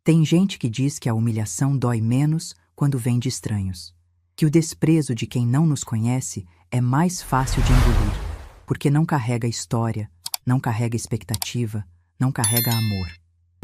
Tem gente que diz que a humilhação dói menos quando vem de estranhos, que o desprezo de quem não nos conhece é mais fácil de engolir, porque não carrega história, não carrega expectativa, não carrega amor.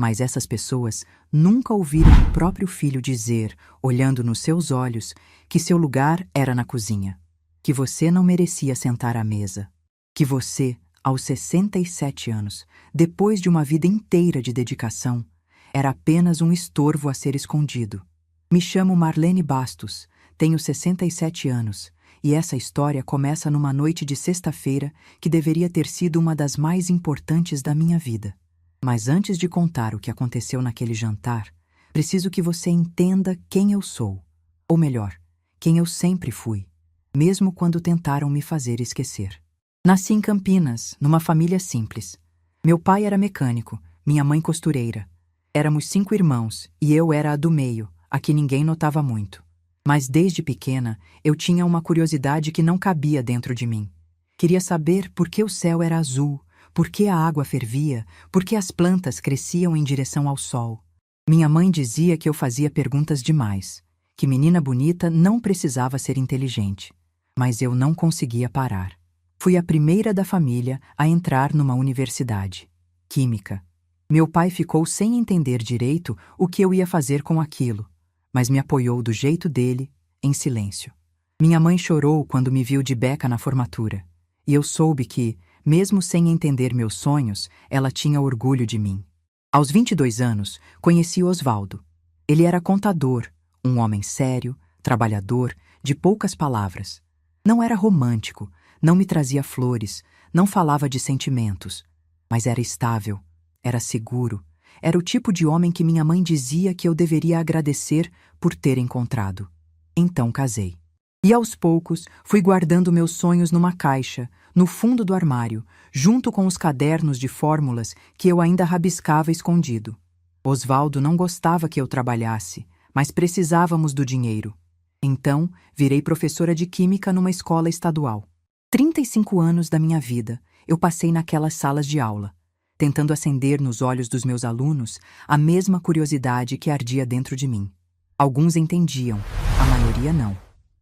Mas essas pessoas nunca ouviram o próprio filho dizer, olhando nos seus olhos, que seu lugar era na cozinha, que você não merecia sentar à mesa, que você, aos 67 anos, depois de uma vida inteira de dedicação, era apenas um estorvo a ser escondido. Me chamo Marlene Bastos, tenho 67 anos, e essa história começa numa noite de sexta-feira que deveria ter sido uma das mais importantes da minha vida. Mas antes de contar o que aconteceu naquele jantar, preciso que você entenda quem eu sou. Ou melhor, quem eu sempre fui, mesmo quando tentaram me fazer esquecer. Nasci em Campinas, numa família simples. Meu pai era mecânico, minha mãe costureira. Éramos 5 irmãos e eu era a do meio, a que ninguém notava muito. Mas desde pequena eu tinha uma curiosidade que não cabia dentro de mim. Queria saber por que o céu era azul, por que a água fervia, por que as plantas cresciam em direção ao sol. Minha mãe dizia que eu fazia perguntas demais, que menina bonita não precisava ser inteligente. Mas eu não conseguia parar. Fui a primeira da família a entrar numa universidade. Química. Meu pai ficou sem entender direito o que eu ia fazer com aquilo, mas me apoiou do jeito dele, em silêncio. Minha mãe chorou quando me viu de beca na formatura, e eu soube que, mesmo sem entender meus sonhos, ela tinha orgulho de mim. Aos 22 anos, conheci Osvaldo. Ele era contador, um homem sério, trabalhador, de poucas palavras. Não era romântico, não me trazia flores, não falava de sentimentos, mas era estável. Era seguro, era o tipo de homem que minha mãe dizia que eu deveria agradecer por ter encontrado. Então casei. E aos poucos fui guardando meus sonhos numa caixa, no fundo do armário, junto com os cadernos de fórmulas que eu ainda rabiscava escondido. Osvaldo não gostava que eu trabalhasse, mas precisávamos do dinheiro. Então, virei professora de química numa escola estadual. 35 anos da minha vida eu passei naquelas salas de aula, tentando acender nos olhos dos meus alunos a mesma curiosidade que ardia dentro de mim. Alguns entendiam, a maioria não.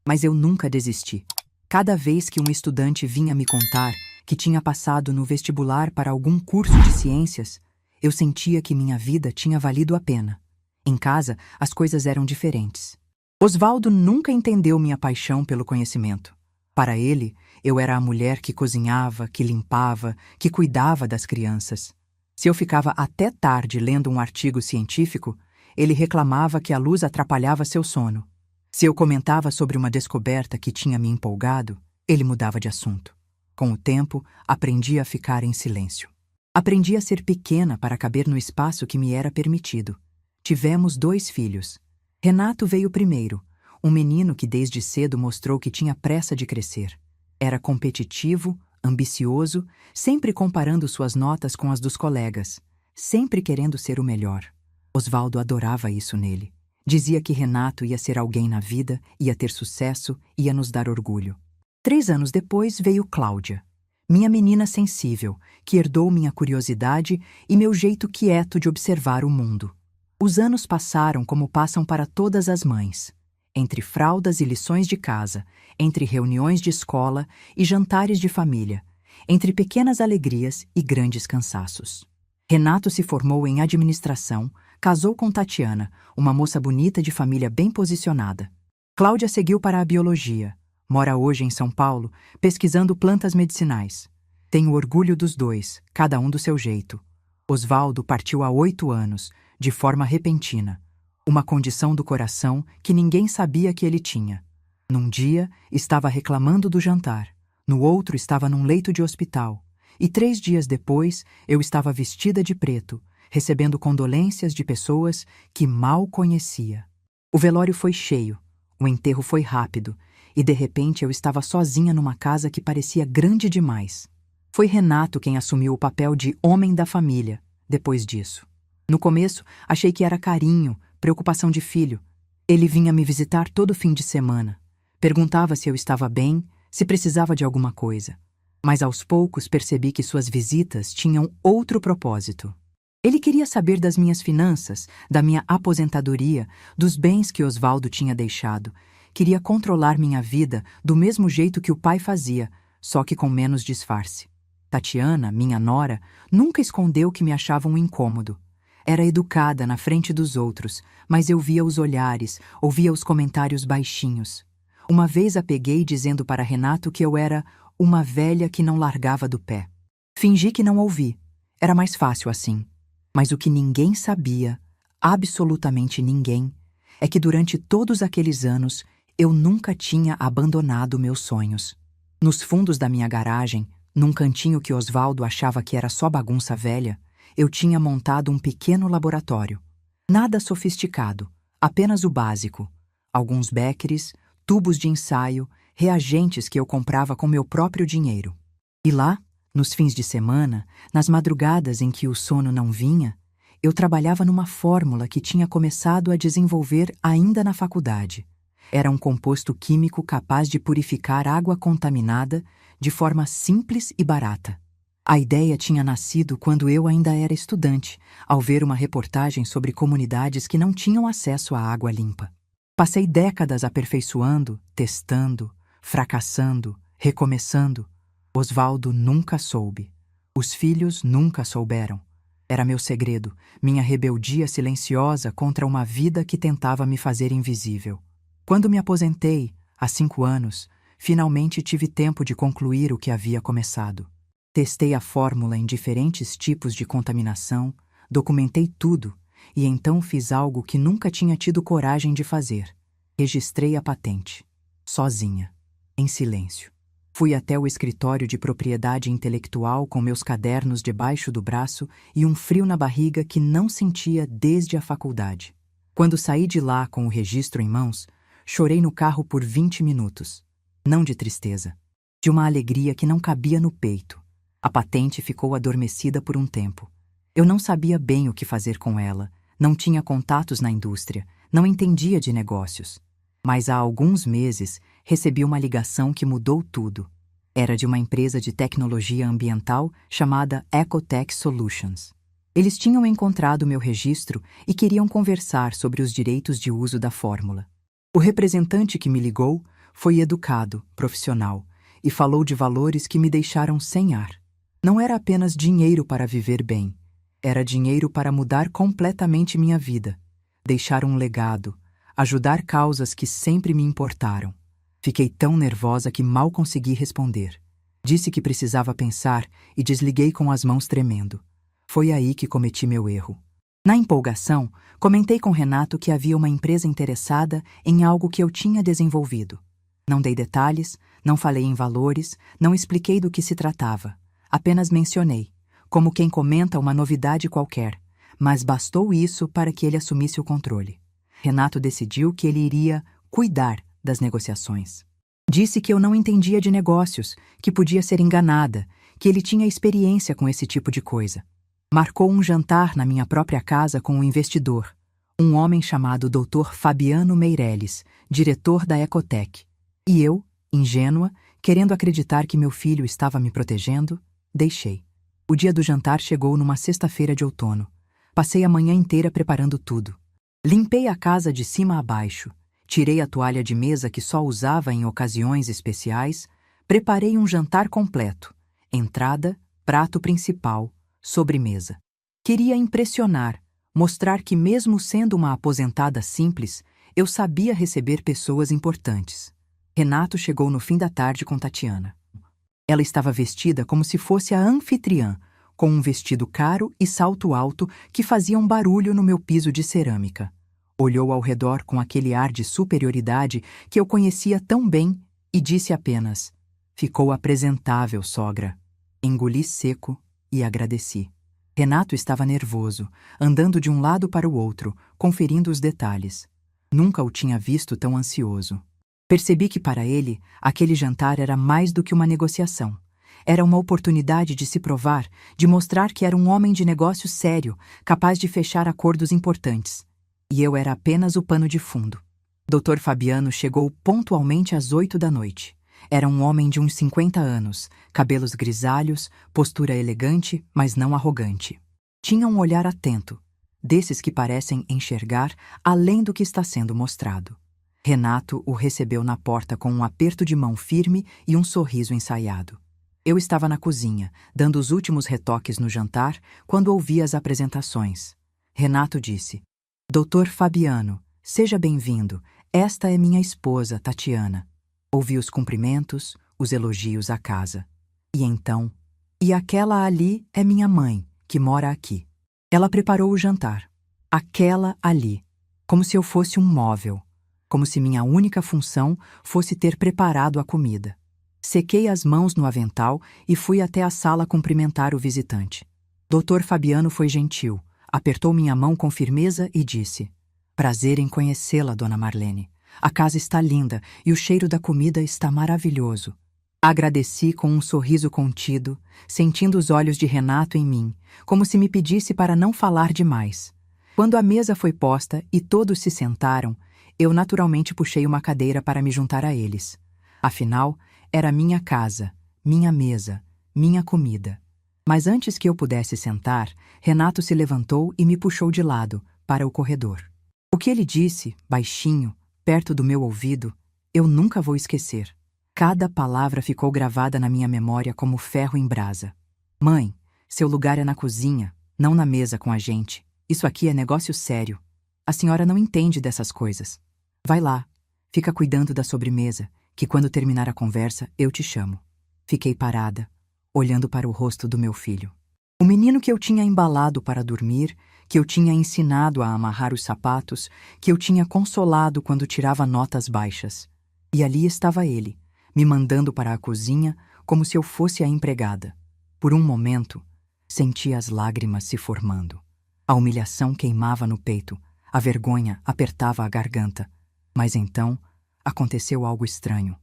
Mas eu nunca desisti. Cada vez que um estudante vinha me contar que tinha passado no vestibular para algum curso de ciências, eu sentia que minha vida tinha valido a pena. Em casa, as coisas eram diferentes. Osvaldo nunca entendeu minha paixão pelo conhecimento. Para ele, eu era a mulher que cozinhava, que limpava, que cuidava das crianças. Se eu ficava até tarde lendo um artigo científico, ele reclamava que a luz atrapalhava seu sono. Se eu comentava sobre uma descoberta que tinha me empolgado, ele mudava de assunto. Com o tempo, aprendi a ficar em silêncio. Aprendi a ser pequena para caber no espaço que me era permitido. Tivemos 2 filhos. Renato veio primeiro, um menino que desde cedo mostrou que tinha pressa de crescer. Era competitivo, ambicioso, sempre comparando suas notas com as dos colegas, sempre querendo ser o melhor. Osvaldo adorava isso nele. Dizia que Renato ia ser alguém na vida, ia ter sucesso, ia nos dar orgulho. 3 anos depois veio Cláudia, minha menina sensível, que herdou minha curiosidade e meu jeito quieto de observar o mundo. Os anos passaram como passam para todas as mães. Entre fraldas e lições de casa, entre reuniões de escola e jantares de família, entre pequenas alegrias e grandes cansaços. Renato se formou em administração, casou com Tatiana, uma moça bonita de família bem posicionada. Cláudia seguiu para a biologia, mora hoje em São Paulo, pesquisando plantas medicinais. Tenho orgulho dos 2, cada um do seu jeito. Osvaldo partiu há 8 anos, de forma repentina. Uma condição do coração que ninguém sabia que ele tinha. Num dia, estava reclamando do jantar. No outro, estava num leito de hospital. E 3 dias depois, eu estava vestida de preto, recebendo condolências de pessoas que mal conhecia. O velório foi cheio, o enterro foi rápido, e de repente eu estava sozinha numa casa que parecia grande demais. Foi Renato quem assumiu o papel de homem da família, depois disso. No começo, achei que era carinho, preocupação de filho. Ele vinha me visitar todo fim de semana. Perguntava se eu estava bem, se precisava de alguma coisa. Mas aos poucos percebi que suas visitas tinham outro propósito. Ele queria saber das minhas finanças, da minha aposentadoria, dos bens que Osvaldo tinha deixado. Queria controlar minha vida do mesmo jeito que o pai fazia, só que com menos disfarce. Tatiana, minha nora, nunca escondeu que me achava um incômodo. Era educada na frente dos outros, mas eu via os olhares, ouvia os comentários baixinhos. Uma vez a peguei dizendo para Renato que eu era uma velha que não largava do pé. Fingi que não ouvi. Era mais fácil assim. Mas o que ninguém sabia, absolutamente ninguém, é que durante todos aqueles anos eu nunca tinha abandonado meus sonhos. Nos fundos da minha garagem, num cantinho que Osvaldo achava que era só bagunça velha, eu tinha montado um pequeno laboratório. Nada sofisticado, apenas o básico. Alguns beckers, tubos de ensaio, reagentes que eu comprava com meu próprio dinheiro. E lá, nos fins de semana, nas madrugadas em que o sono não vinha, eu trabalhava numa fórmula que tinha começado a desenvolver ainda na faculdade. Era um composto químico capaz de purificar água contaminada de forma simples e barata. A ideia tinha nascido quando eu ainda era estudante, ao ver uma reportagem sobre comunidades que não tinham acesso à água limpa. Passei décadas aperfeiçoando, testando, fracassando, recomeçando. Osvaldo nunca soube. Os filhos nunca souberam. Era meu segredo, minha rebeldia silenciosa contra uma vida que tentava me fazer invisível. Quando me aposentei, há 5 anos, finalmente tive tempo de concluir o que havia começado. Testei a fórmula em diferentes tipos de contaminação, documentei tudo e então fiz algo que nunca tinha tido coragem de fazer. Registrei a patente. Sozinha. Em silêncio. Fui até o escritório de propriedade intelectual com meus cadernos debaixo do braço e um frio na barriga que não sentia desde a faculdade. Quando saí de lá com o registro em mãos, chorei no carro por 20 minutos. Não de tristeza, de uma alegria que não cabia no peito. A patente ficou adormecida por um tempo. Eu não sabia bem o que fazer com ela, não tinha contatos na indústria, não entendia de negócios. Mas há alguns meses recebi uma ligação que mudou tudo. Era de uma empresa de tecnologia ambiental chamada Ecotech Solutions. Eles tinham encontrado meu registro e queriam conversar sobre os direitos de uso da fórmula. O representante que me ligou foi educado, profissional, e falou de valores que me deixaram sem ar. Não era apenas dinheiro para viver bem, era dinheiro para mudar completamente minha vida, deixar um legado, ajudar causas que sempre me importaram. Fiquei tão nervosa que mal consegui responder. Disse que precisava pensar e desliguei com as mãos tremendo. Foi aí que cometi meu erro. Na empolgação, comentei com Renato que havia uma empresa interessada em algo que eu tinha desenvolvido. Não dei detalhes, não falei em valores, não expliquei do que se tratava. Apenas mencionei, como quem comenta uma novidade qualquer, mas bastou isso para que ele assumisse o controle. Renato decidiu que ele iria cuidar das negociações. Disse que eu não entendia de negócios, que podia ser enganada, que ele tinha experiência com esse tipo de coisa. Marcou um jantar na minha própria casa com um investidor, um homem chamado Dr. Fabiano Meirelles, diretor da Ecotech. E eu, ingênua, querendo acreditar que meu filho estava me protegendo, deixei. O dia do jantar chegou numa sexta-feira de outono. Passei a manhã inteira preparando tudo. Limpei a casa de cima a baixo, tirei a toalha de mesa que só usava em ocasiões especiais, preparei um jantar completo, entrada, prato principal, sobremesa. Queria impressionar, mostrar que mesmo sendo uma aposentada simples, eu sabia receber pessoas importantes. Renato chegou no fim da tarde com Tatiana. Ela estava vestida como se fosse a anfitriã, com um vestido caro e salto alto que faziam barulho no meu piso de cerâmica. Olhou ao redor com aquele ar de superioridade que eu conhecia tão bem e disse apenas: "Ficou apresentável, sogra." Engoli seco e agradeci. Renato estava nervoso, andando de um lado para o outro, conferindo os detalhes. Nunca o tinha visto tão ansioso. Percebi que para ele, aquele jantar era mais do que uma negociação. Era uma oportunidade de se provar, de mostrar que era um homem de negócio sério, capaz de fechar acordos importantes. E eu era apenas o pano de fundo. Dr. Fabiano chegou pontualmente às 8 da noite. Era um homem de uns 50 anos, cabelos grisalhos, postura elegante, mas não arrogante. Tinha um olhar atento, desses que parecem enxergar além do que está sendo mostrado. Renato o recebeu na porta com um aperto de mão firme e um sorriso ensaiado. Eu estava na cozinha, dando os últimos retoques no jantar, quando ouvi as apresentações. Renato disse: Doutor Fabiano, seja bem-vindo. Esta é minha esposa, Tatiana. Ouvi os cumprimentos, os elogios à casa. E então? E aquela ali é minha mãe, que mora aqui. Ela preparou o jantar. Aquela ali. Como se eu fosse um móvel. Como se minha única função fosse ter preparado a comida. Sequei as mãos no avental e fui até a sala cumprimentar o visitante. Dr. Fabiano foi gentil, apertou minha mão com firmeza e disse: Prazer em conhecê-la, dona Marlene. A casa está linda e o cheiro da comida está maravilhoso. Agradeci com um sorriso contido, sentindo os olhos de Renato em mim, como se me pedisse para não falar demais. Quando a mesa foi posta e todos se sentaram, eu naturalmente puxei uma cadeira para me juntar a eles. Afinal, era minha casa, minha mesa, minha comida. Mas antes que eu pudesse sentar, Renato se levantou e me puxou de lado, para o corredor. O que ele disse, baixinho, perto do meu ouvido, eu nunca vou esquecer. Cada palavra ficou gravada na minha memória como ferro em brasa. Mãe, seu lugar é na cozinha, não na mesa com a gente. Isso aqui é negócio sério. A senhora não entende dessas coisas. Vai lá, fica cuidando da sobremesa, que quando terminar a conversa eu te chamo. Fiquei parada, olhando para o rosto do meu filho. O menino que eu tinha embalado para dormir, que eu tinha ensinado a amarrar os sapatos, que eu tinha consolado quando tirava notas baixas. E ali estava ele, me mandando para a cozinha como se eu fosse a empregada. Por um momento, senti as lágrimas se formando. A humilhação queimava no peito, a vergonha apertava a garganta. Mas então, aconteceu algo estranho.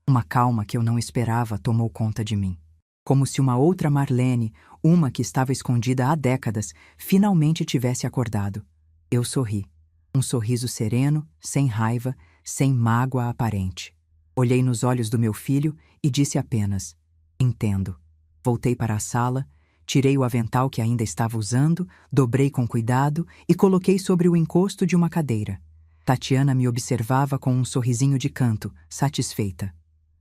Uma calma que eu não esperava tomou conta de mim. Como se uma outra Marlene, uma que estava escondida há décadas, finalmente tivesse acordado. Eu sorri. Um sorriso sereno, sem raiva, sem mágoa aparente. Olhei nos olhos do meu filho e disse apenas: Entendo. Voltei para a sala, tirei o avental que ainda estava usando, dobrei com cuidado e coloquei sobre o encosto de uma cadeira. Tatiana me observava com um sorrisinho de canto, satisfeita.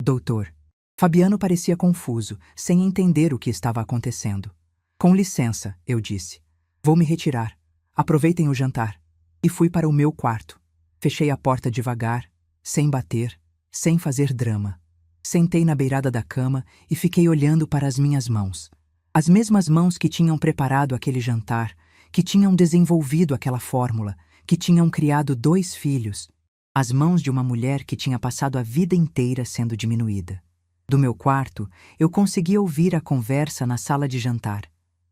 Doutor. Fabiano parecia confuso, sem entender o que estava acontecendo. Com licença, eu disse. Vou me retirar. Aproveitem o jantar. E fui para o meu quarto. Fechei a porta devagar, sem bater, sem fazer drama. Sentei na beirada da cama e fiquei olhando para as minhas mãos. As mesmas mãos que tinham preparado aquele jantar, que tinham desenvolvido aquela fórmula, que tinham criado 2 filhos. As mãos de uma mulher que tinha passado a vida inteira sendo diminuída. Do meu quarto, eu conseguia ouvir a conversa na sala de jantar.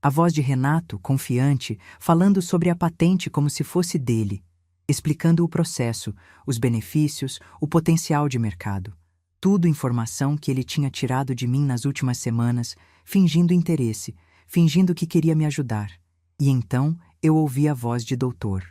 A voz de Renato, confiante, falando sobre a patente como se fosse dele, explicando o processo, os benefícios, o potencial de mercado. Tudo informação que ele tinha tirado de mim nas últimas semanas, fingindo interesse, fingindo que queria me ajudar. E então eu ouvi a voz de doutor.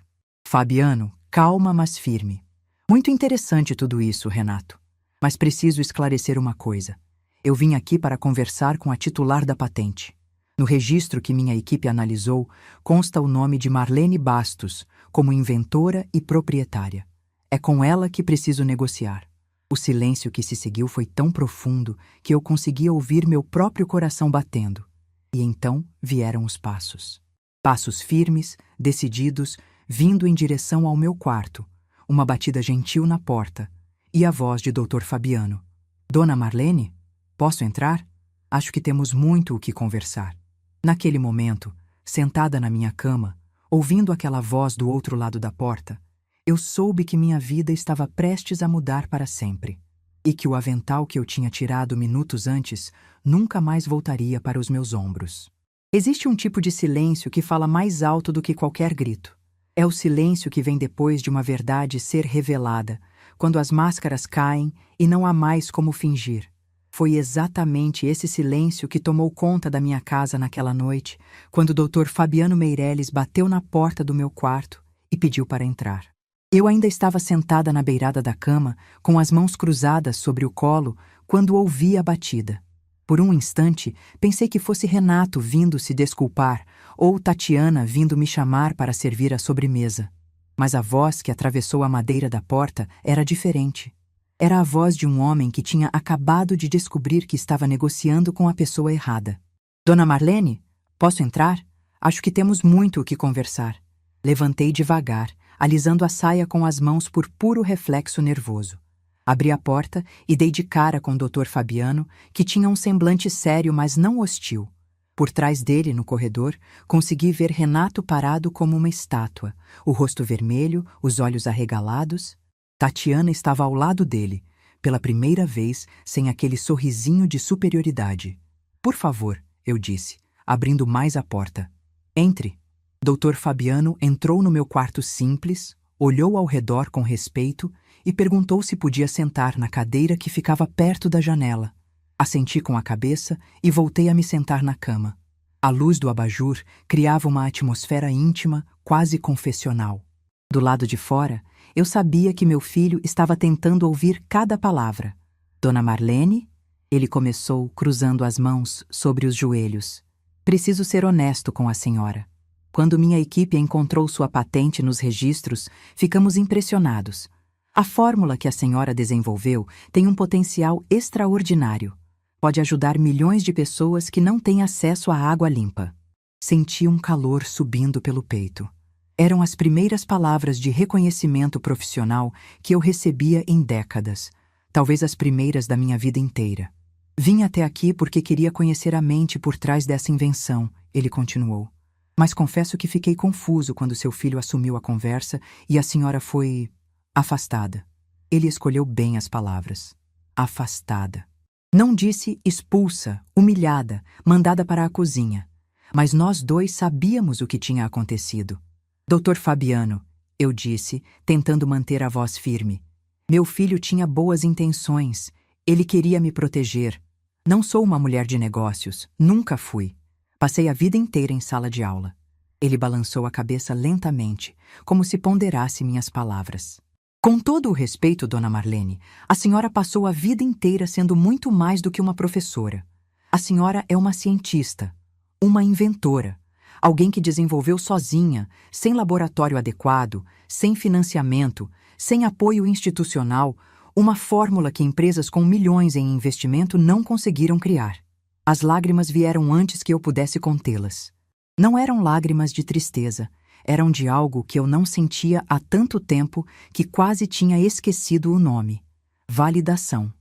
Fabiano, calma, mas firme. Muito interessante tudo isso, Renato. Mas preciso esclarecer uma coisa. Eu vim aqui para conversar com a titular da patente. No registro que minha equipe analisou, consta o nome de Marlene Bastos, como inventora e proprietária. É com ela que preciso negociar. O silêncio que se seguiu foi tão profundo que eu conseguia ouvir meu próprio coração batendo. E então vieram os passos. Passos firmes, decididos, vindo em direção ao meu quarto. Uma batida gentil na porta. E a voz de Dr. Fabiano. Dona Marlene? Posso entrar? Acho que temos muito o que conversar. Naquele momento, sentada na minha cama, ouvindo aquela voz do outro lado da porta, eu soube que minha vida estava prestes a mudar para sempre. E que o avental que eu tinha tirado minutos antes nunca mais voltaria para os meus ombros. Existe um tipo de silêncio que fala mais alto do que qualquer grito. É o silêncio que vem depois de uma verdade ser revelada, quando as máscaras caem e não há mais como fingir. Foi exatamente esse silêncio que tomou conta da minha casa naquela noite, quando o Dr. Fabiano Meirelles bateu na porta do meu quarto e pediu para entrar. Eu ainda estava sentada na beirada da cama, com as mãos cruzadas sobre o colo, quando ouvi a batida. Por um instante, pensei que fosse Renato vindo se desculpar ou Tatiana vindo me chamar para servir a sobremesa. Mas a voz que atravessou a madeira da porta era diferente. Era a voz de um homem que tinha acabado de descobrir que estava negociando com a pessoa errada. Dona Marlene, posso entrar? Acho que temos muito o que conversar. Levantei devagar, alisando a saia com as mãos por puro reflexo nervoso. Abri a porta e dei de cara com o Dr. Fabiano, que tinha um semblante sério, mas não hostil. Por trás dele, no corredor, consegui ver Renato parado como uma estátua, o rosto vermelho, os olhos arregalados. Tatiana estava ao lado dele, pela primeira vez sem aquele sorrisinho de superioridade. Por favor, eu disse, abrindo mais a porta. Entre. Dr. Fabiano entrou no meu quarto simples, olhou ao redor com respeito e perguntou se podia sentar na cadeira que ficava perto da janela. Assenti com a cabeça e voltei a me sentar na cama. A luz do abajur criava uma atmosfera íntima, quase confessional. Do lado de fora, eu sabia que meu filho estava tentando ouvir cada palavra. Dona Marlene, ele começou cruzando as mãos sobre os joelhos. Preciso ser honesto com a senhora. Quando minha equipe encontrou sua patente nos registros, ficamos impressionados. A fórmula que a senhora desenvolveu tem um potencial extraordinário. Pode ajudar milhões de pessoas que não têm acesso à água limpa. Senti um calor subindo pelo peito. Eram as primeiras palavras de reconhecimento profissional que eu recebia em décadas, talvez as primeiras da minha vida inteira. Vim até aqui porque queria conhecer a mente por trás dessa invenção, ele continuou. Mas confesso que fiquei confuso quando seu filho assumiu a conversa e a senhora foi afastada. Ele escolheu bem as palavras. Afastada. Não disse expulsa, humilhada, mandada para a cozinha. Mas nós dois sabíamos o que tinha acontecido. Dr. Fabiano, eu disse, tentando manter a voz firme. Meu filho tinha boas intenções. Ele queria me proteger. Não sou uma mulher de negócios. Nunca fui. Passei a vida inteira em sala de aula. Ele balançou a cabeça lentamente, como se ponderasse minhas palavras. Com todo o respeito, Dona Marlene, a senhora passou a vida inteira sendo muito mais do que uma professora. A senhora é uma cientista, uma inventora, alguém que desenvolveu sozinha, sem laboratório adequado, sem financiamento, sem apoio institucional, uma fórmula que empresas com milhões em investimento não conseguiram criar. As lágrimas vieram antes que eu pudesse contê-las. Não eram lágrimas de tristeza, eram de algo que eu não sentia há tanto tempo que quase tinha esquecido o nome. Validação.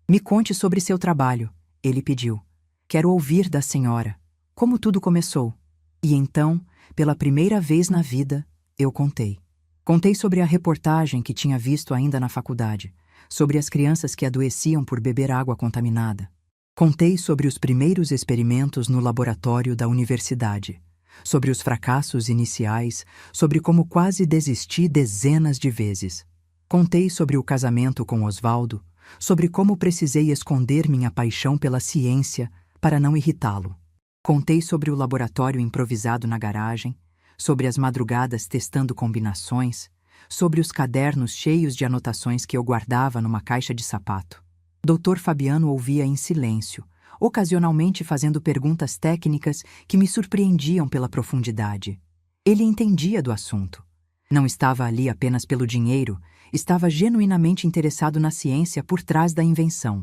Me conte sobre seu trabalho, ele pediu. Quero ouvir da senhora. Como tudo começou? E então, pela primeira vez na vida, eu contei. Contei sobre a reportagem que tinha visto ainda na faculdade, sobre as crianças que adoeciam por beber água contaminada. Contei sobre os primeiros experimentos no laboratório da universidade, sobre os fracassos iniciais, sobre como quase desisti dezenas de vezes. Contei sobre o casamento com Osvaldo, sobre como precisei esconder minha paixão pela ciência para não irritá-lo. Contei sobre o laboratório improvisado na garagem, sobre as madrugadas testando combinações, sobre os cadernos cheios de anotações que eu guardava numa caixa de sapato. Dr. Fabiano ouvia em silêncio, ocasionalmente fazendo perguntas técnicas que me surpreendiam pela profundidade. Ele entendia do assunto. Não estava ali apenas pelo dinheiro, estava genuinamente interessado na ciência por trás da invenção.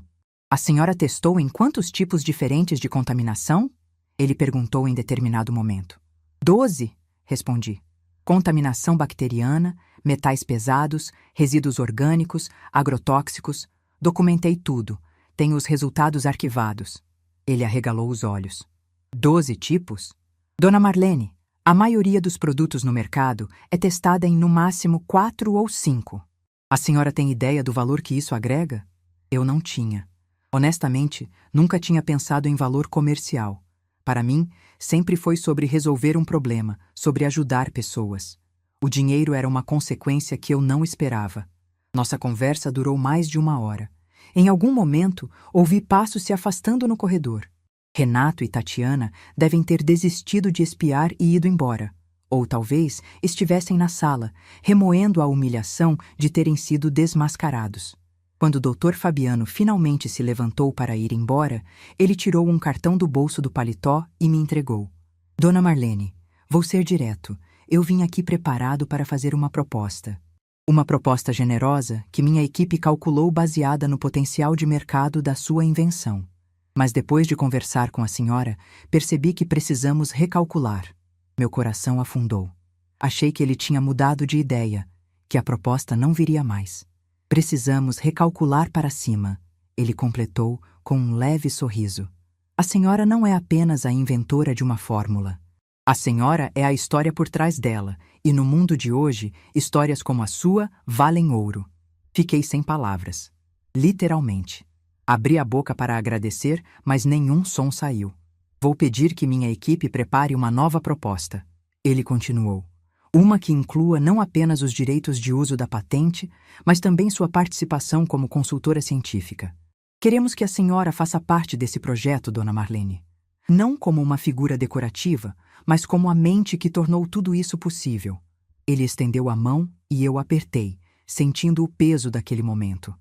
A senhora testou em quantos tipos diferentes de contaminação? Ele perguntou em determinado momento. 12, respondi. Contaminação bacteriana, metais pesados, resíduos orgânicos, agrotóxicos. Documentei tudo. Tenho os resultados arquivados. Ele arregalou os olhos. 12 tipos? Dona Marlene, a maioria dos produtos no mercado é testada em no máximo 4 ou 5. A senhora tem ideia do valor que isso agrega? Eu não tinha. Honestamente, nunca tinha pensado em valor comercial. Para mim, sempre foi sobre resolver um problema, sobre ajudar pessoas. O dinheiro era uma consequência que eu não esperava. Nossa conversa durou mais de 1 hora. Em algum momento, ouvi passos se afastando no corredor. Renato e Tatiana devem ter desistido de espiar e ido embora. Ou talvez estivessem na sala, remoendo a humilhação de terem sido desmascarados. Quando o Dr. Fabiano finalmente se levantou para ir embora, ele tirou um cartão do bolso do paletó e me entregou. Dona Marlene, vou ser direto. Eu vim aqui preparado para fazer uma proposta. Uma proposta generosa que minha equipe calculou baseada no potencial de mercado da sua invenção. Mas depois de conversar com a senhora, percebi que precisamos recalcular. Meu coração afundou. Achei que ele tinha mudado de ideia, que a proposta não viria mais. Precisamos recalcular para cima, ele completou com um leve sorriso. A senhora não é apenas a inventora de uma fórmula. A senhora é a história por trás dela, e no mundo de hoje, histórias como a sua valem ouro. Fiquei sem palavras. Literalmente. Abri a boca para agradecer, mas nenhum som saiu. Vou pedir que minha equipe prepare uma nova proposta. Ele continuou. Uma que inclua não apenas os direitos de uso da patente, mas também sua participação como consultora científica. Queremos que a senhora faça parte desse projeto, Dona Marlene. Não como uma figura decorativa, mas como a mente que tornou tudo isso possível. Ele estendeu a mão e eu apertei, sentindo o peso daquele momento.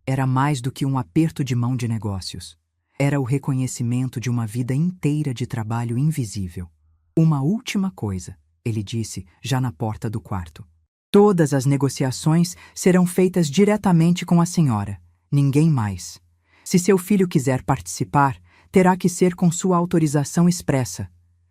Era mais do que um aperto de mão de negócios. Era o reconhecimento de uma vida inteira de trabalho invisível. Uma última coisa, ele disse, já na porta do quarto. Todas as negociações serão feitas diretamente com a senhora, ninguém mais. Se seu filho quiser participar, terá que ser com sua autorização expressa.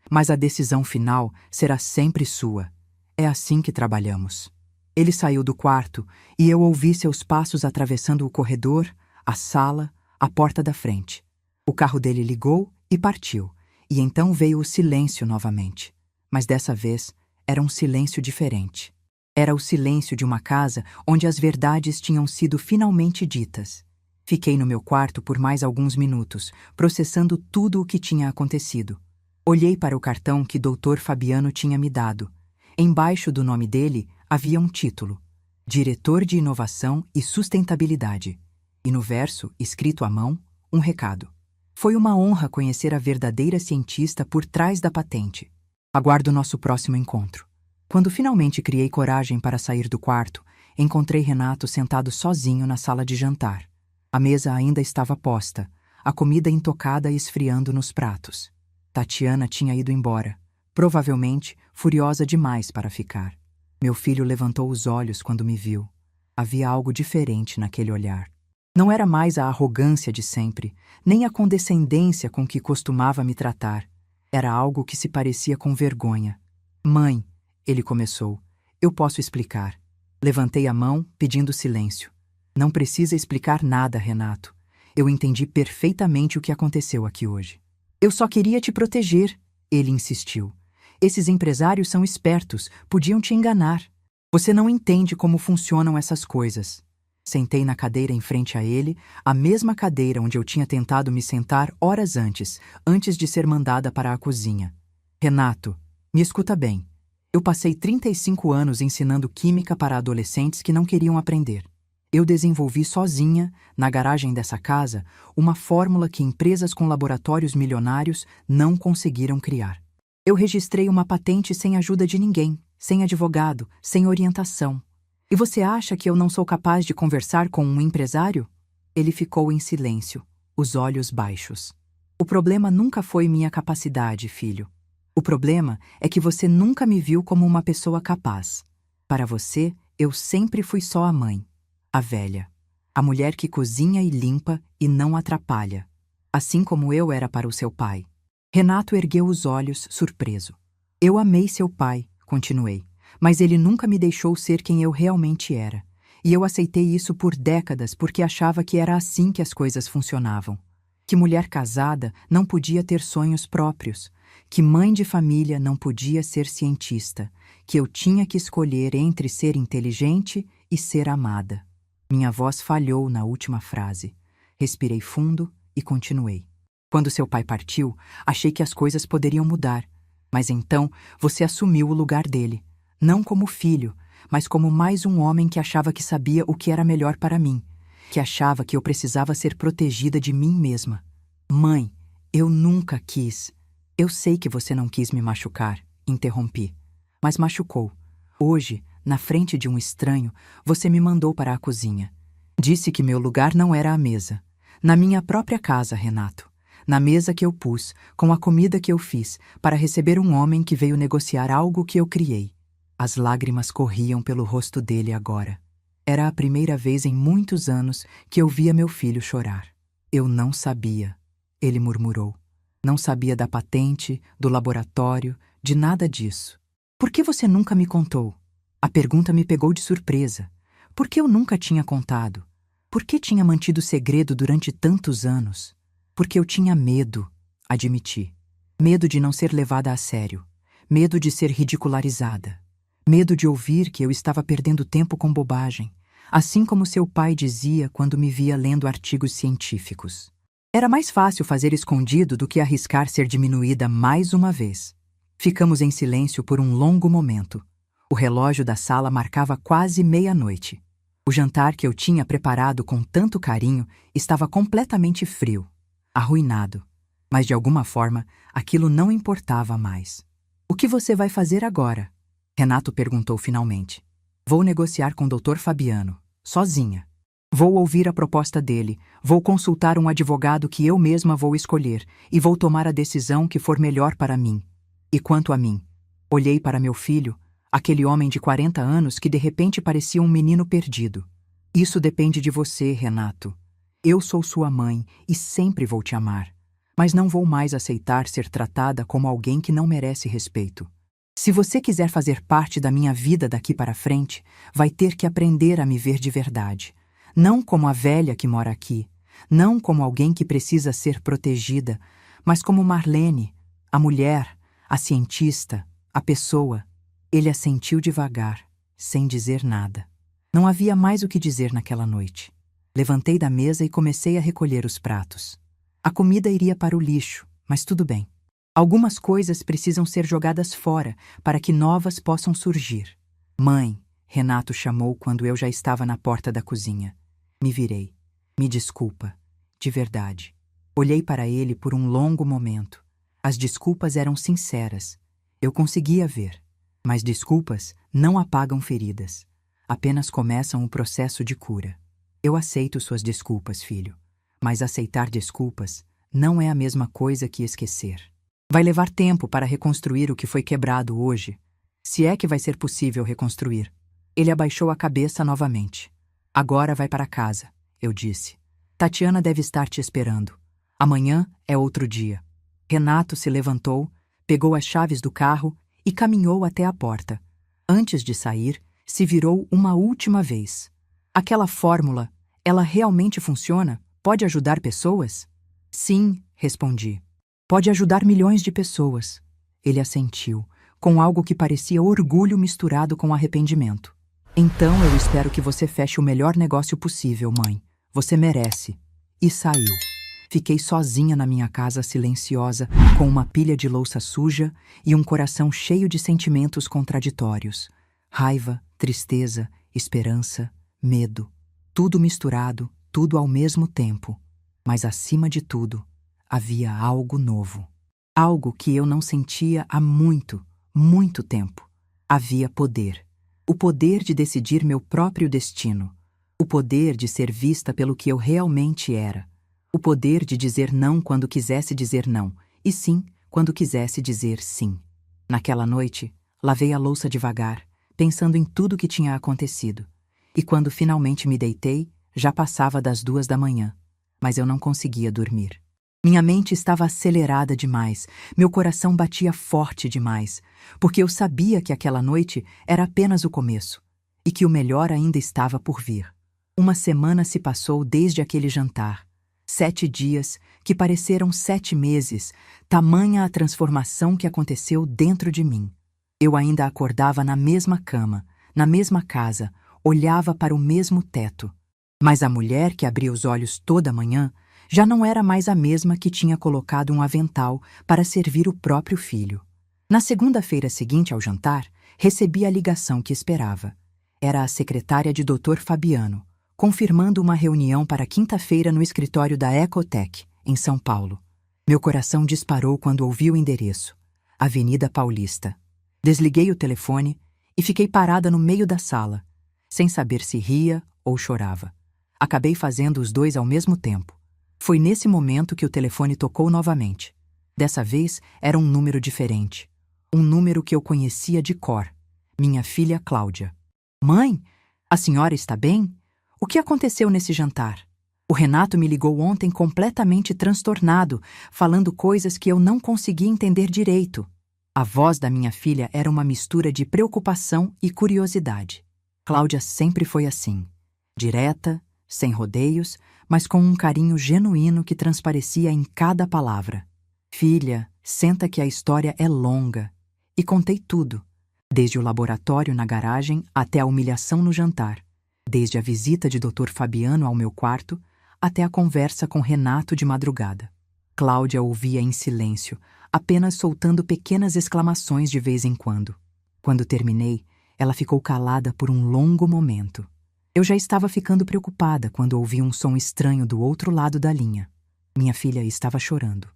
Mas a decisão final será sempre sua. É assim que trabalhamos. Ele saiu do quarto e eu ouvi seus passos atravessando o corredor, a sala, a porta da frente. O carro dele ligou e partiu, e então veio o silêncio novamente. Mas dessa vez era um silêncio diferente. Era o silêncio de uma casa onde as verdades tinham sido finalmente ditas. Fiquei no meu quarto por mais alguns minutos, processando tudo o que tinha acontecido. Olhei para o cartão que Dr. Fabiano tinha me dado. Embaixo do nome dele havia um título: Diretor de Inovação e Sustentabilidade. E no verso, escrito à mão, um recado. Foi uma honra conhecer a verdadeira cientista por trás da patente. Aguardo nosso próximo encontro. Quando finalmente criei coragem para sair do quarto, encontrei Renato sentado sozinho na sala de jantar. A mesa ainda estava posta, a comida intocada e esfriando nos pratos. Tatiana tinha ido embora, provavelmente furiosa demais para ficar. Meu filho levantou os olhos quando me viu. Havia algo diferente naquele olhar. Não era mais a arrogância de sempre, nem a condescendência com que costumava me tratar. Era algo que se parecia com vergonha. Mãe, ele começou, eu posso explicar. Levantei a mão, pedindo silêncio. Não precisa explicar nada, Renato. Eu entendi perfeitamente o que aconteceu aqui hoje. Eu só queria te proteger, ele insistiu. Esses empresários são espertos, podiam te enganar. Você não entende como funcionam essas coisas. Sentei na cadeira em frente a ele, a mesma cadeira onde eu tinha tentado me sentar horas antes de ser mandada para a cozinha. Renato, me escuta bem. Eu passei 35 anos ensinando química para adolescentes que não queriam aprender. Eu desenvolvi sozinha, na garagem dessa casa, uma fórmula que empresas com laboratórios milionários não conseguiram criar. Eu registrei uma patente sem ajuda de ninguém, sem advogado, sem orientação. E você acha que eu não sou capaz de conversar com um empresário? Ele ficou em silêncio, os olhos baixos. O problema nunca foi minha capacidade, filho. O problema é que você nunca me viu como uma pessoa capaz. Para você, eu sempre fui só a mãe. A velha. A mulher que cozinha e limpa e não atrapalha. Assim como eu era para o seu pai. Renato ergueu os olhos, surpreso. Eu amei seu pai, continuei, mas ele nunca me deixou ser quem eu realmente era. E eu aceitei isso por décadas porque achava que era assim que as coisas funcionavam. Que mulher casada não podia ter sonhos próprios. Que mãe de família não podia ser cientista. Que eu tinha que escolher entre ser inteligente e ser amada. Minha voz falhou na última frase. Respirei fundo e continuei. Quando seu pai partiu, achei que as coisas poderiam mudar. Mas então você assumiu o lugar dele. Não como filho, mas como mais um homem que achava que sabia o que era melhor para mim. Que achava que eu precisava ser protegida de mim mesma. Mãe, eu nunca quis. Eu sei que você não quis me machucar, interrompi. Mas machucou. Hoje, na frente de um estranho, você me mandou para a cozinha. Disse que meu lugar não era a mesa. Na minha própria casa, Renato. Na mesa que eu pus, com a comida que eu fiz, para receber um homem que veio negociar algo que eu criei. As lágrimas corriam pelo rosto dele agora. Era a primeira vez em muitos anos que eu via meu filho chorar. Eu não sabia, ele murmurou. Não sabia da patente, do laboratório, de nada disso. Por que você nunca me contou? A pergunta me pegou de surpresa. Por que eu nunca tinha contado? Por que tinha mantido segredo durante tantos anos? Porque eu tinha medo, admiti. Medo de não ser levada a sério. Medo de ser ridicularizada. Medo de ouvir que eu estava perdendo tempo com bobagem, assim como seu pai dizia quando me via lendo artigos científicos. Era mais fácil fazer escondido do que arriscar ser diminuída mais uma vez. Ficamos em silêncio por um longo momento. O relógio da sala marcava quase meia-noite. O jantar que eu tinha preparado com tanto carinho estava completamente frio, arruinado. Mas de alguma forma, aquilo não importava mais. O que você vai fazer agora? Renato perguntou finalmente. Vou negociar com o Dr. Fabiano, sozinha. Vou ouvir a proposta dele, vou consultar um advogado que eu mesma vou escolher e vou tomar a decisão que for melhor para mim. E quanto a mim? Olhei para meu filho, aquele homem de 40 anos que de repente parecia um menino perdido. Isso depende de você, Renato. Eu sou sua mãe e sempre vou te amar, mas não vou mais aceitar ser tratada como alguém que não merece respeito. Se você quiser fazer parte da minha vida daqui para frente, vai ter que aprender a me ver de verdade. Não como a velha que mora aqui, não como alguém que precisa ser protegida, mas como Marlene, a mulher, a cientista, a pessoa. Ele assentiu devagar, sem dizer nada. Não havia mais o que dizer naquela noite. Levantei da mesa e comecei a recolher os pratos. A comida iria para o lixo, mas tudo bem. Algumas coisas precisam ser jogadas fora para que novas possam surgir. Mãe, Renato chamou quando eu já estava na porta da cozinha. Me virei. Me desculpa. De verdade. Olhei para ele por um longo momento. As desculpas eram sinceras. Eu conseguia ver. Mas desculpas não apagam feridas. Apenas começam o processo de cura. Eu aceito suas desculpas, filho. Mas aceitar desculpas não é a mesma coisa que esquecer. Vai levar tempo para reconstruir o que foi quebrado hoje, se é que vai ser possível reconstruir. Ele abaixou a cabeça novamente. Agora vai para casa, eu disse. Tatiana deve estar te esperando. Amanhã é outro dia. Renato se levantou, pegou as chaves do carro e caminhou até a porta. Antes de sair, se virou uma última vez. Aquela fórmula, ela realmente funciona? Pode ajudar pessoas? Sim, respondi. Pode ajudar milhões de pessoas. Ele assentiu, com algo que parecia orgulho misturado com arrependimento. Então eu espero que você feche o melhor negócio possível, mãe. Você merece. E saiu. Fiquei sozinha na minha casa silenciosa, com uma pilha de louça suja e um coração cheio de sentimentos contraditórios. Raiva, tristeza, esperança, medo. Tudo misturado, tudo ao mesmo tempo. Mas acima de tudo, havia algo novo. Algo que eu não sentia há muito, muito tempo. Havia poder. O poder de decidir meu próprio destino. O poder de ser vista pelo que eu realmente era. O poder de dizer não quando quisesse dizer não, e sim quando quisesse dizer sim. Naquela noite, lavei a louça devagar, pensando em tudo que tinha acontecido. E quando finalmente me deitei, já passava das 2 da manhã. Mas eu não conseguia dormir. Minha mente estava acelerada demais, meu coração batia forte demais, porque eu sabia que aquela noite era apenas o começo, e que o melhor ainda estava por vir. Uma semana se passou desde aquele jantar. 7 dias, que pareceram 7 meses, tamanha a transformação que aconteceu dentro de mim. Eu ainda acordava na mesma cama, na mesma casa, olhava para o mesmo teto. Mas a mulher que abria os olhos toda manhã já não era mais a mesma que tinha colocado um avental para servir o próprio filho. Na segunda-feira seguinte ao jantar, recebi a ligação que esperava. Era a secretária de Dr. Fabiano, confirmando uma reunião para quinta-feira no escritório da Ecotec, em São Paulo. Meu coração disparou quando ouvi o endereço. Avenida Paulista. Desliguei o telefone e fiquei parada no meio da sala, sem saber se ria ou chorava. Acabei fazendo os dois ao mesmo tempo. Foi nesse momento que o telefone tocou novamente. Dessa vez era um número diferente. Um número que eu conhecia de cor. Minha filha Cláudia. Mãe, a senhora está bem? O que aconteceu nesse jantar? O Renato me ligou ontem completamente transtornado, falando coisas que eu não conseguia entender direito. A voz da minha filha era uma mistura de preocupação e curiosidade. Cláudia sempre foi assim, direta, sem rodeios, mas com um carinho genuíno que transparecia em cada palavra. Filha, senta que a história é longa. E contei tudo, desde o laboratório na garagem até a humilhação no jantar, desde a visita de Dr. Fabiano ao meu quarto até a conversa com Renato de madrugada. Cláudia ouvia em silêncio, apenas soltando pequenas exclamações de vez em quando. Quando terminei, ela ficou calada por um longo momento. Eu já estava ficando preocupada quando ouvi um som estranho do outro lado da linha. Minha filha estava chorando.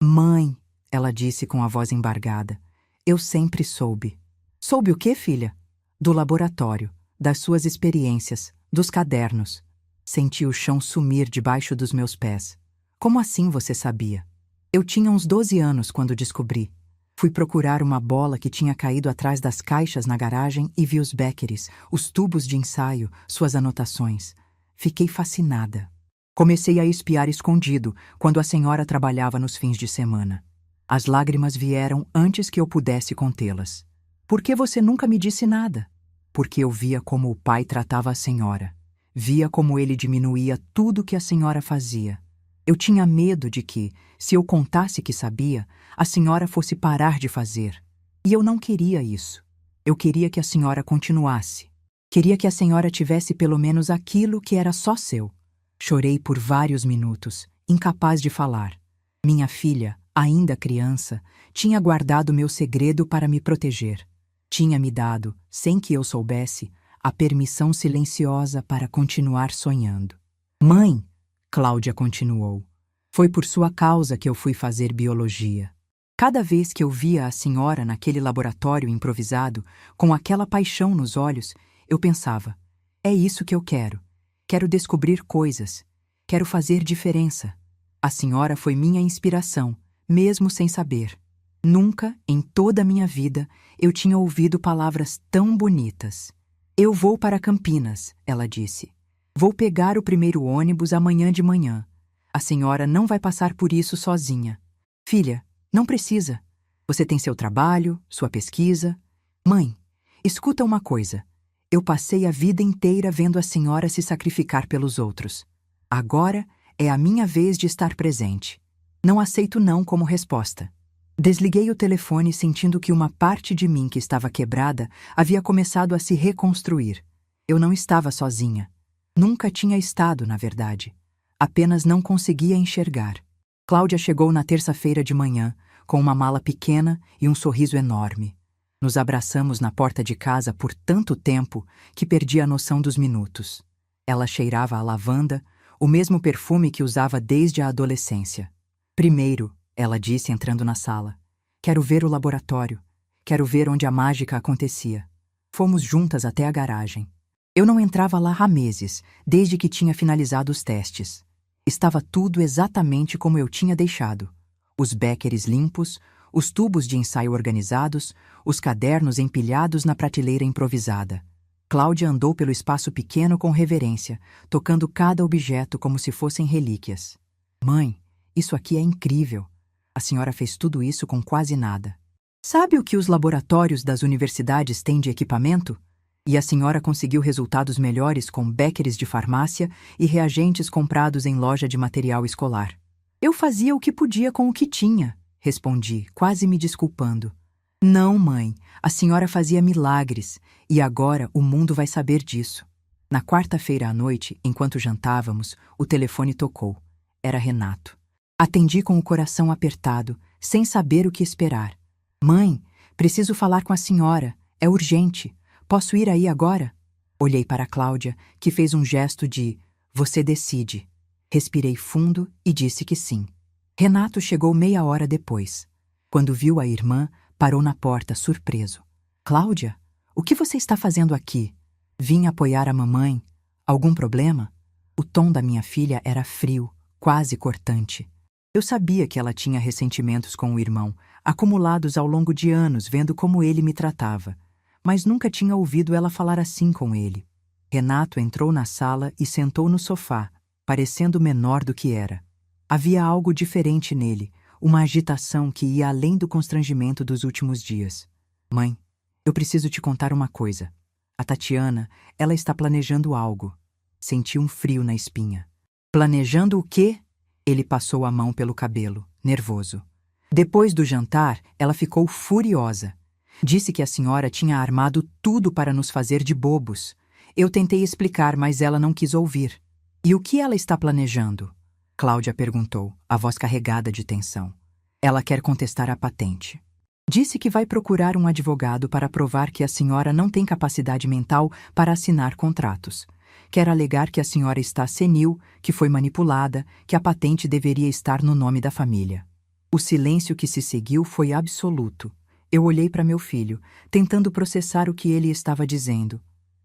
Mãe, ela disse com a voz embargada, eu sempre soube. Soube o quê, filha? Do laboratório, das suas experiências, dos cadernos. Senti o chão sumir debaixo dos meus pés. Como assim você sabia? Eu tinha uns 12 anos quando descobri. Fui procurar uma bola que tinha caído atrás das caixas na garagem e vi os Beckeres, os tubos de ensaio, suas anotações. Fiquei fascinada. Comecei a espiar escondido quando a senhora trabalhava nos fins de semana. As lágrimas vieram antes que eu pudesse contê-las. Por que você nunca me disse nada? Porque eu via como o pai tratava a senhora. Via como ele diminuía tudo que a senhora fazia. Eu tinha medo de que, se eu contasse que sabia, a senhora fosse parar de fazer. E eu não queria isso. Eu queria que a senhora continuasse. Queria que a senhora tivesse pelo menos aquilo que era só seu. Chorei por vários minutos, incapaz de falar. Minha filha, ainda criança, tinha guardado meu segredo para me proteger. Tinha me dado, sem que eu soubesse, a permissão silenciosa para continuar sonhando. Mãe, Cláudia continuou, foi por sua causa que eu fui fazer biologia. Cada vez que eu via a senhora naquele laboratório improvisado, com aquela paixão nos olhos, eu pensava, é isso que eu quero. Quero descobrir coisas. Quero fazer diferença. A senhora foi minha inspiração, mesmo sem saber. Nunca, em toda a minha vida, eu tinha ouvido palavras tão bonitas. Eu vou para Campinas, ela disse. Vou pegar o primeiro ônibus amanhã de manhã. A senhora não vai passar por isso sozinha. Filha, não precisa. Você tem seu trabalho, sua pesquisa. Mãe, escuta uma coisa. Eu passei a vida inteira vendo a senhora se sacrificar pelos outros. Agora é a minha vez de estar presente. Não aceito não como resposta. Desliguei o telefone sentindo que uma parte de mim que estava quebrada havia começado a se reconstruir. Eu não estava sozinha. Nunca tinha estado, na verdade. Apenas não conseguia enxergar. Cláudia chegou na terça-feira de manhã, com uma mala pequena e um sorriso enorme. Nos abraçamos na porta de casa por tanto tempo que perdi a noção dos minutos. Ela cheirava a lavanda, o mesmo perfume que usava desde a adolescência. Primeiro, ela disse entrando na sala, quero ver o laboratório. Quero ver onde a mágica acontecia. Fomos juntas até a garagem. Eu não entrava lá há meses, desde que tinha finalizado os testes. Estava tudo exatamente como eu tinha deixado. Os Beckeres limpos, os tubos de ensaio organizados, os cadernos empilhados na prateleira improvisada. Cláudia andou pelo espaço pequeno com reverência, tocando cada objeto como se fossem relíquias. Mãe, isso aqui é incrível. A senhora fez tudo isso com quase nada. Sabe o que os laboratórios das universidades têm de equipamento? E a senhora conseguiu resultados melhores com Beckeres de farmácia e reagentes comprados em loja de material escolar. Eu fazia o que podia com o que tinha, respondi, quase me desculpando. Não, mãe, a senhora fazia milagres, e agora o mundo vai saber disso. Na quarta-feira à noite, enquanto jantávamos, o telefone tocou. Era Renato. Atendi com o coração apertado, sem saber o que esperar. Mãe, preciso falar com a senhora, é urgente. Posso ir aí agora? Olhei para Cláudia, que fez um gesto de você decide. Respirei fundo e disse que sim. Renato chegou meia hora depois. Quando viu a irmã, parou na porta, surpreso. Cláudia, o que você está fazendo aqui? Vim apoiar a mamãe. Algum problema? O tom da minha filha era frio, quase cortante. Eu sabia que ela tinha ressentimentos com o irmão, acumulados ao longo de anos vendo como ele me tratava, mas nunca tinha ouvido ela falar assim com ele. Renato entrou na sala e sentou no sofá, parecendo menor do que era. Havia algo diferente nele, uma agitação que ia além do constrangimento dos últimos dias. Mãe, eu preciso te contar uma coisa. A Tatiana, ela está planejando algo. Senti um frio na espinha. Planejando o quê? Ele passou a mão pelo cabelo, nervoso. Depois do jantar, ela ficou furiosa. Disse que a senhora tinha armado tudo para nos fazer de bobos. Eu tentei explicar, mas ela não quis ouvir. E o que ela está planejando? Cláudia perguntou, a voz carregada de tensão. Ela quer contestar a patente. Disse que vai procurar um advogado para provar que a senhora não tem capacidade mental para assinar contratos. Quer alegar que a senhora está senil, que foi manipulada, que a patente deveria estar no nome da família. O silêncio que se seguiu foi absoluto. Eu olhei para meu filho, tentando processar o que ele estava dizendo.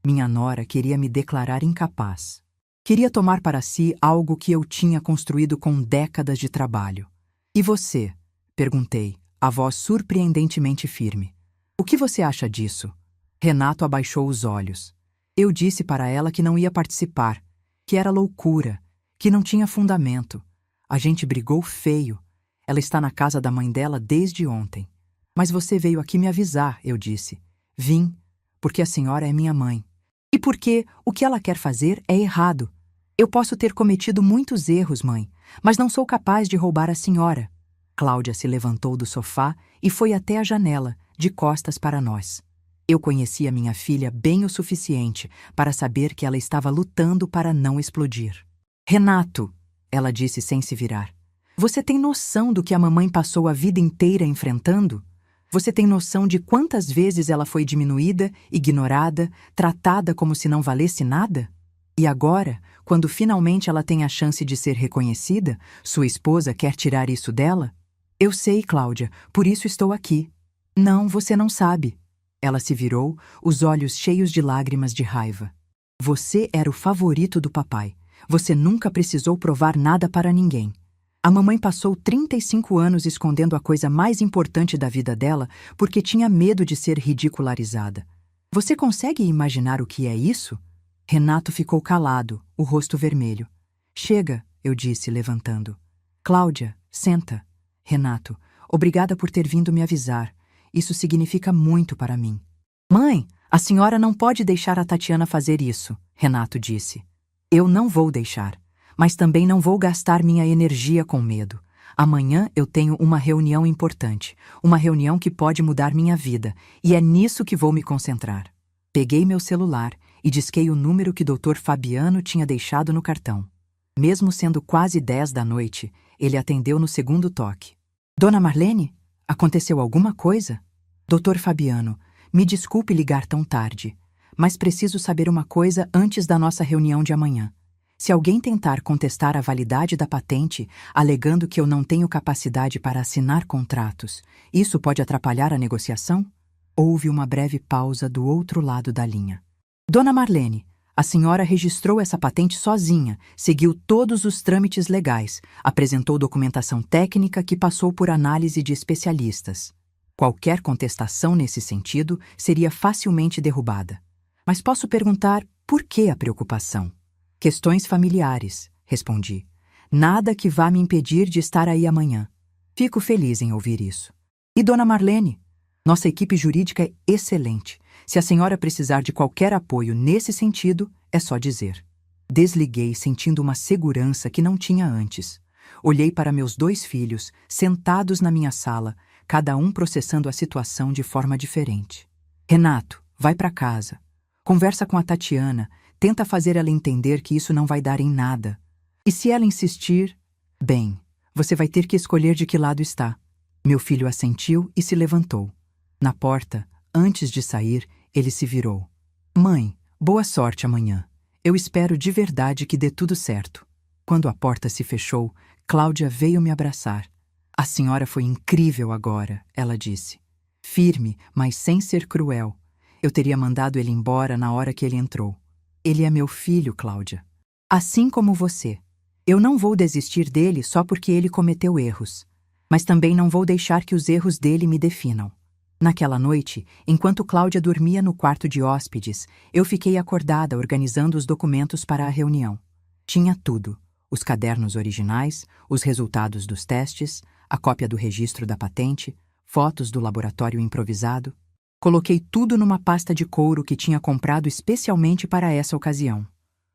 Minha nora queria me declarar incapaz. Queria tomar para si algo que eu tinha construído com décadas de trabalho. E você? Perguntei, a voz surpreendentemente firme. O que você acha disso? Renato abaixou os olhos. Eu disse para ela que não ia participar, que era loucura, que não tinha fundamento. A gente brigou feio. Ela está na casa da mãe dela desde ontem. Mas você veio aqui me avisar, eu disse. Vim, porque a senhora é minha mãe. E porque o que ela quer fazer é errado. Eu posso ter cometido muitos erros, mãe, mas não sou capaz de roubar a senhora. Cláudia se levantou do sofá e foi até a janela, de costas para nós. Eu conhecia minha filha bem o suficiente para saber que ela estava lutando para não explodir. Renato, ela disse sem se virar, você tem noção do que a mamãe passou a vida inteira enfrentando? Você tem noção de quantas vezes ela foi diminuída, ignorada, tratada como se não valesse nada? E agora, quando finalmente ela tem a chance de ser reconhecida, sua esposa quer tirar isso dela? Eu sei, Cláudia, por isso estou aqui. Não, você não sabe. Ela se virou, os olhos cheios de lágrimas de raiva. Você era o favorito do papai. Você nunca precisou provar nada para ninguém. A mamãe passou 35 anos escondendo a coisa mais importante da vida dela porque tinha medo de ser ridicularizada. Você consegue imaginar o que é isso? Renato ficou calado, o rosto vermelho. Chega, eu disse, levantando. Cláudia, senta. Renato, obrigada por ter vindo me avisar. Isso significa muito para mim. Mãe, a senhora não pode deixar a Tatiana fazer isso, Renato disse. Eu não vou deixar, mas também não vou gastar minha energia com medo. Amanhã eu tenho uma reunião importante, uma reunião que pode mudar minha vida, e é nisso que vou me concentrar. Peguei meu celular e disquei o número que Dr. Fabiano tinha deixado no cartão. Mesmo sendo quase 10 da noite, ele atendeu no segundo toque. Dona Marlene? Aconteceu alguma coisa? Dr. Fabiano, me desculpe ligar tão tarde, mas preciso saber uma coisa antes da nossa reunião de amanhã. Se alguém tentar contestar a validade da patente, alegando que eu não tenho capacidade para assinar contratos, isso pode atrapalhar a negociação? Houve uma breve pausa do outro lado da linha. Dona Marlene, a senhora registrou essa patente sozinha, seguiu todos os trâmites legais, apresentou documentação técnica que passou por análise de especialistas. Qualquer contestação nesse sentido seria facilmente derrubada. Mas posso perguntar por que a preocupação? Questões familiares, respondi. Nada que vá me impedir de estar aí amanhã. Fico feliz em ouvir isso. E Dona Marlene? Nossa equipe jurídica é excelente. Se a senhora precisar de qualquer apoio nesse sentido, é só dizer. Desliguei sentindo uma segurança que não tinha antes. Olhei para meus 2 filhos, sentados na minha sala, cada um processando a situação de forma diferente. Renato, vai para casa. Conversa com a Tatiana, tenta fazer ela entender que isso não vai dar em nada. E se ela insistir, bem, você vai ter que escolher de que lado está. Meu filho assentiu e se levantou. Na porta, antes de sair, ele se virou. Mãe, boa sorte amanhã. Eu espero de verdade que dê tudo certo. Quando a porta se fechou, Cláudia veio me abraçar. A senhora foi incrível agora, ela disse. Firme, mas sem ser cruel. Eu teria mandado ele embora na hora que ele entrou. Ele é meu filho, Cláudia. Assim como você. Eu não vou desistir dele só porque ele cometeu erros. Mas também não vou deixar que os erros dele me definam. Naquela noite, enquanto Cláudia dormia no quarto de hóspedes, eu fiquei acordada organizando os documentos para a reunião. Tinha tudo: os cadernos originais, os resultados dos testes, a cópia do registro da patente, fotos do laboratório improvisado. Coloquei tudo numa pasta de couro que tinha comprado especialmente para essa ocasião.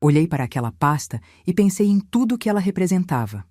Olhei para aquela pasta e pensei em tudo que ela representava.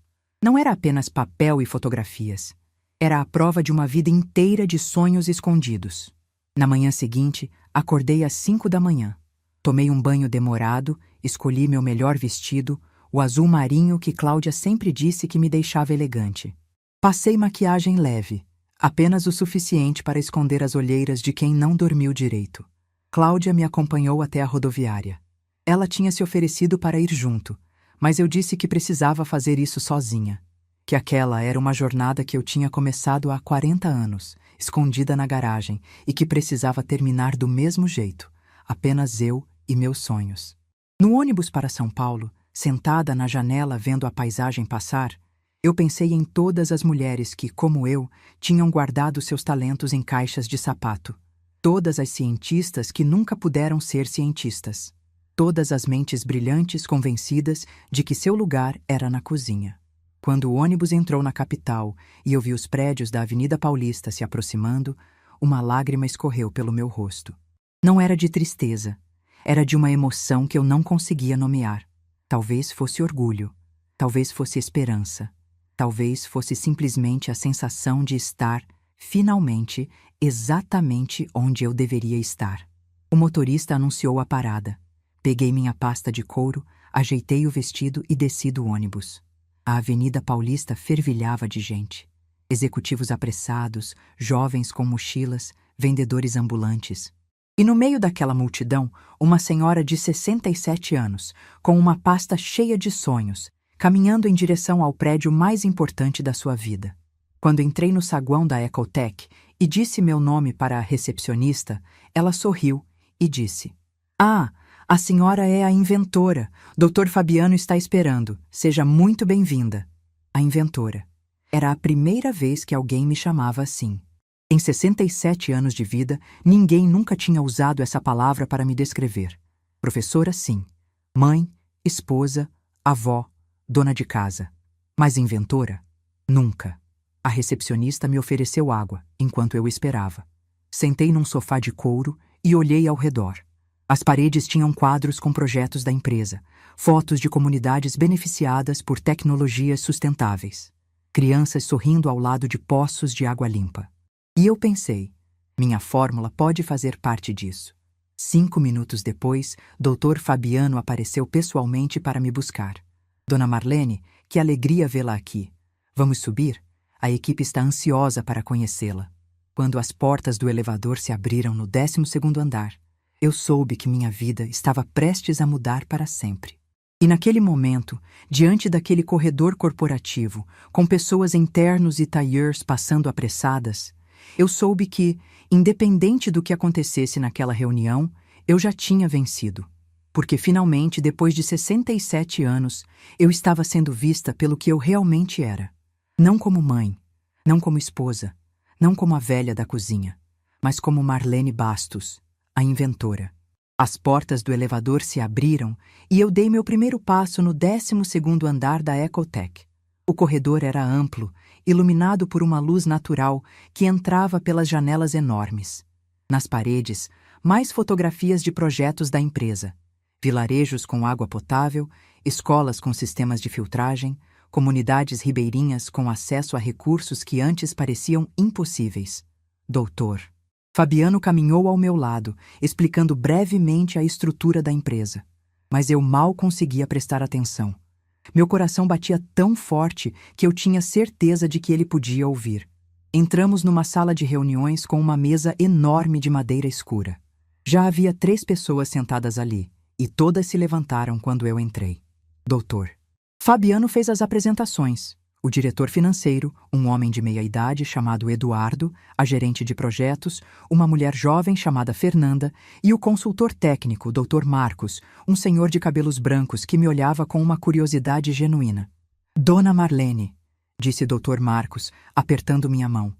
Não era apenas papel e fotografias. Era a prova de uma vida inteira de sonhos escondidos. Na manhã seguinte, acordei às 5 da manhã. Tomei um banho demorado, escolhi meu melhor vestido, o azul marinho que Cláudia sempre disse que me deixava elegante. Passei maquiagem leve, apenas o suficiente para esconder as olheiras de quem não dormiu direito. Cláudia me acompanhou até a rodoviária. Ela tinha se oferecido para ir junto, mas eu disse que precisava fazer isso sozinha. Que aquela era uma jornada que eu tinha começado há 40 anos, escondida na garagem, e que precisava terminar do mesmo jeito, apenas eu e meus sonhos. No ônibus para São Paulo, sentada na janela vendo a paisagem passar, eu pensei em todas as mulheres que, como eu, tinham guardado seus talentos em caixas de sapato. Todas as cientistas que nunca puderam ser cientistas. Todas as mentes brilhantes convencidas de que seu lugar era na cozinha. Quando o ônibus entrou na capital e eu vi os prédios da Avenida Paulista se aproximando, uma lágrima escorreu pelo meu rosto. Não era de tristeza, era de uma emoção que eu não conseguia nomear. Talvez fosse orgulho, talvez fosse esperança, talvez fosse simplesmente a sensação de estar, finalmente, exatamente onde eu deveria estar. O motorista anunciou a parada. Peguei minha pasta de couro, ajeitei o vestido e desci do ônibus. A Avenida Paulista fervilhava de gente. Executivos apressados, jovens com mochilas, vendedores ambulantes. E no meio daquela multidão, uma senhora de 67 anos, com uma pasta cheia de sonhos, caminhando em direção ao prédio mais importante da sua vida. Quando entrei no saguão da Ecotech e disse meu nome para a recepcionista, ela sorriu e disse: "Ah, a senhora é a inventora. Dr. Fabiano está esperando. Seja muito bem-vinda." A inventora. Era a primeira vez que alguém me chamava assim. Em 67 anos de vida, ninguém nunca tinha usado essa palavra para me descrever. Professora, sim. Mãe, esposa, avó, dona de casa. Mas inventora? Nunca. A recepcionista me ofereceu água, enquanto eu esperava. Sentei num sofá de couro e olhei ao redor. As paredes tinham quadros com projetos da empresa, fotos de comunidades beneficiadas por tecnologias sustentáveis, crianças sorrindo ao lado de poços de água limpa. E eu pensei, minha fórmula pode fazer parte disso. 5 minutos depois, Dr. Fabiano apareceu pessoalmente para me buscar. Dona Marlene, que alegria vê-la aqui. Vamos subir? A equipe está ansiosa para conhecê-la. Quando as portas do elevador se abriram no 12º andar, eu soube que minha vida estava prestes a mudar para sempre. E naquele momento, diante daquele corredor corporativo, com pessoas em ternos e tailleurs passando apressadas, eu soube que, independente do que acontecesse naquela reunião, eu já tinha vencido. Porque finalmente, depois de 67 anos, eu estava sendo vista pelo que eu realmente era. Não como mãe, não como esposa, não como a velha da cozinha, mas como Marlene Bastos, a inventora. As portas do elevador se abriram e eu dei meu primeiro passo no 12º andar da Ecotech. O corredor era amplo, iluminado por uma luz natural que entrava pelas janelas enormes. Nas paredes, mais fotografias de projetos da empresa. Vilarejos com água potável, escolas com sistemas de filtragem, comunidades ribeirinhas com acesso a recursos que antes pareciam impossíveis. Doutor. Fabiano caminhou ao meu lado, explicando brevemente a estrutura da empresa. Mas eu mal conseguia prestar atenção. Meu coração batia tão forte que eu tinha certeza de que ele podia ouvir. Entramos numa sala de reuniões com uma mesa enorme de madeira escura. Já havia 3 pessoas sentadas ali, e todas se levantaram quando eu entrei. Doutor. Fabiano fez as apresentações. O diretor financeiro, um homem de meia-idade chamado Eduardo, a gerente de projetos, uma mulher jovem chamada Fernanda e o consultor técnico, Dr. Marcos, um senhor de cabelos brancos que me olhava com uma curiosidade genuína. Dona Marlene, disse Dr. Marcos, apertando minha mão.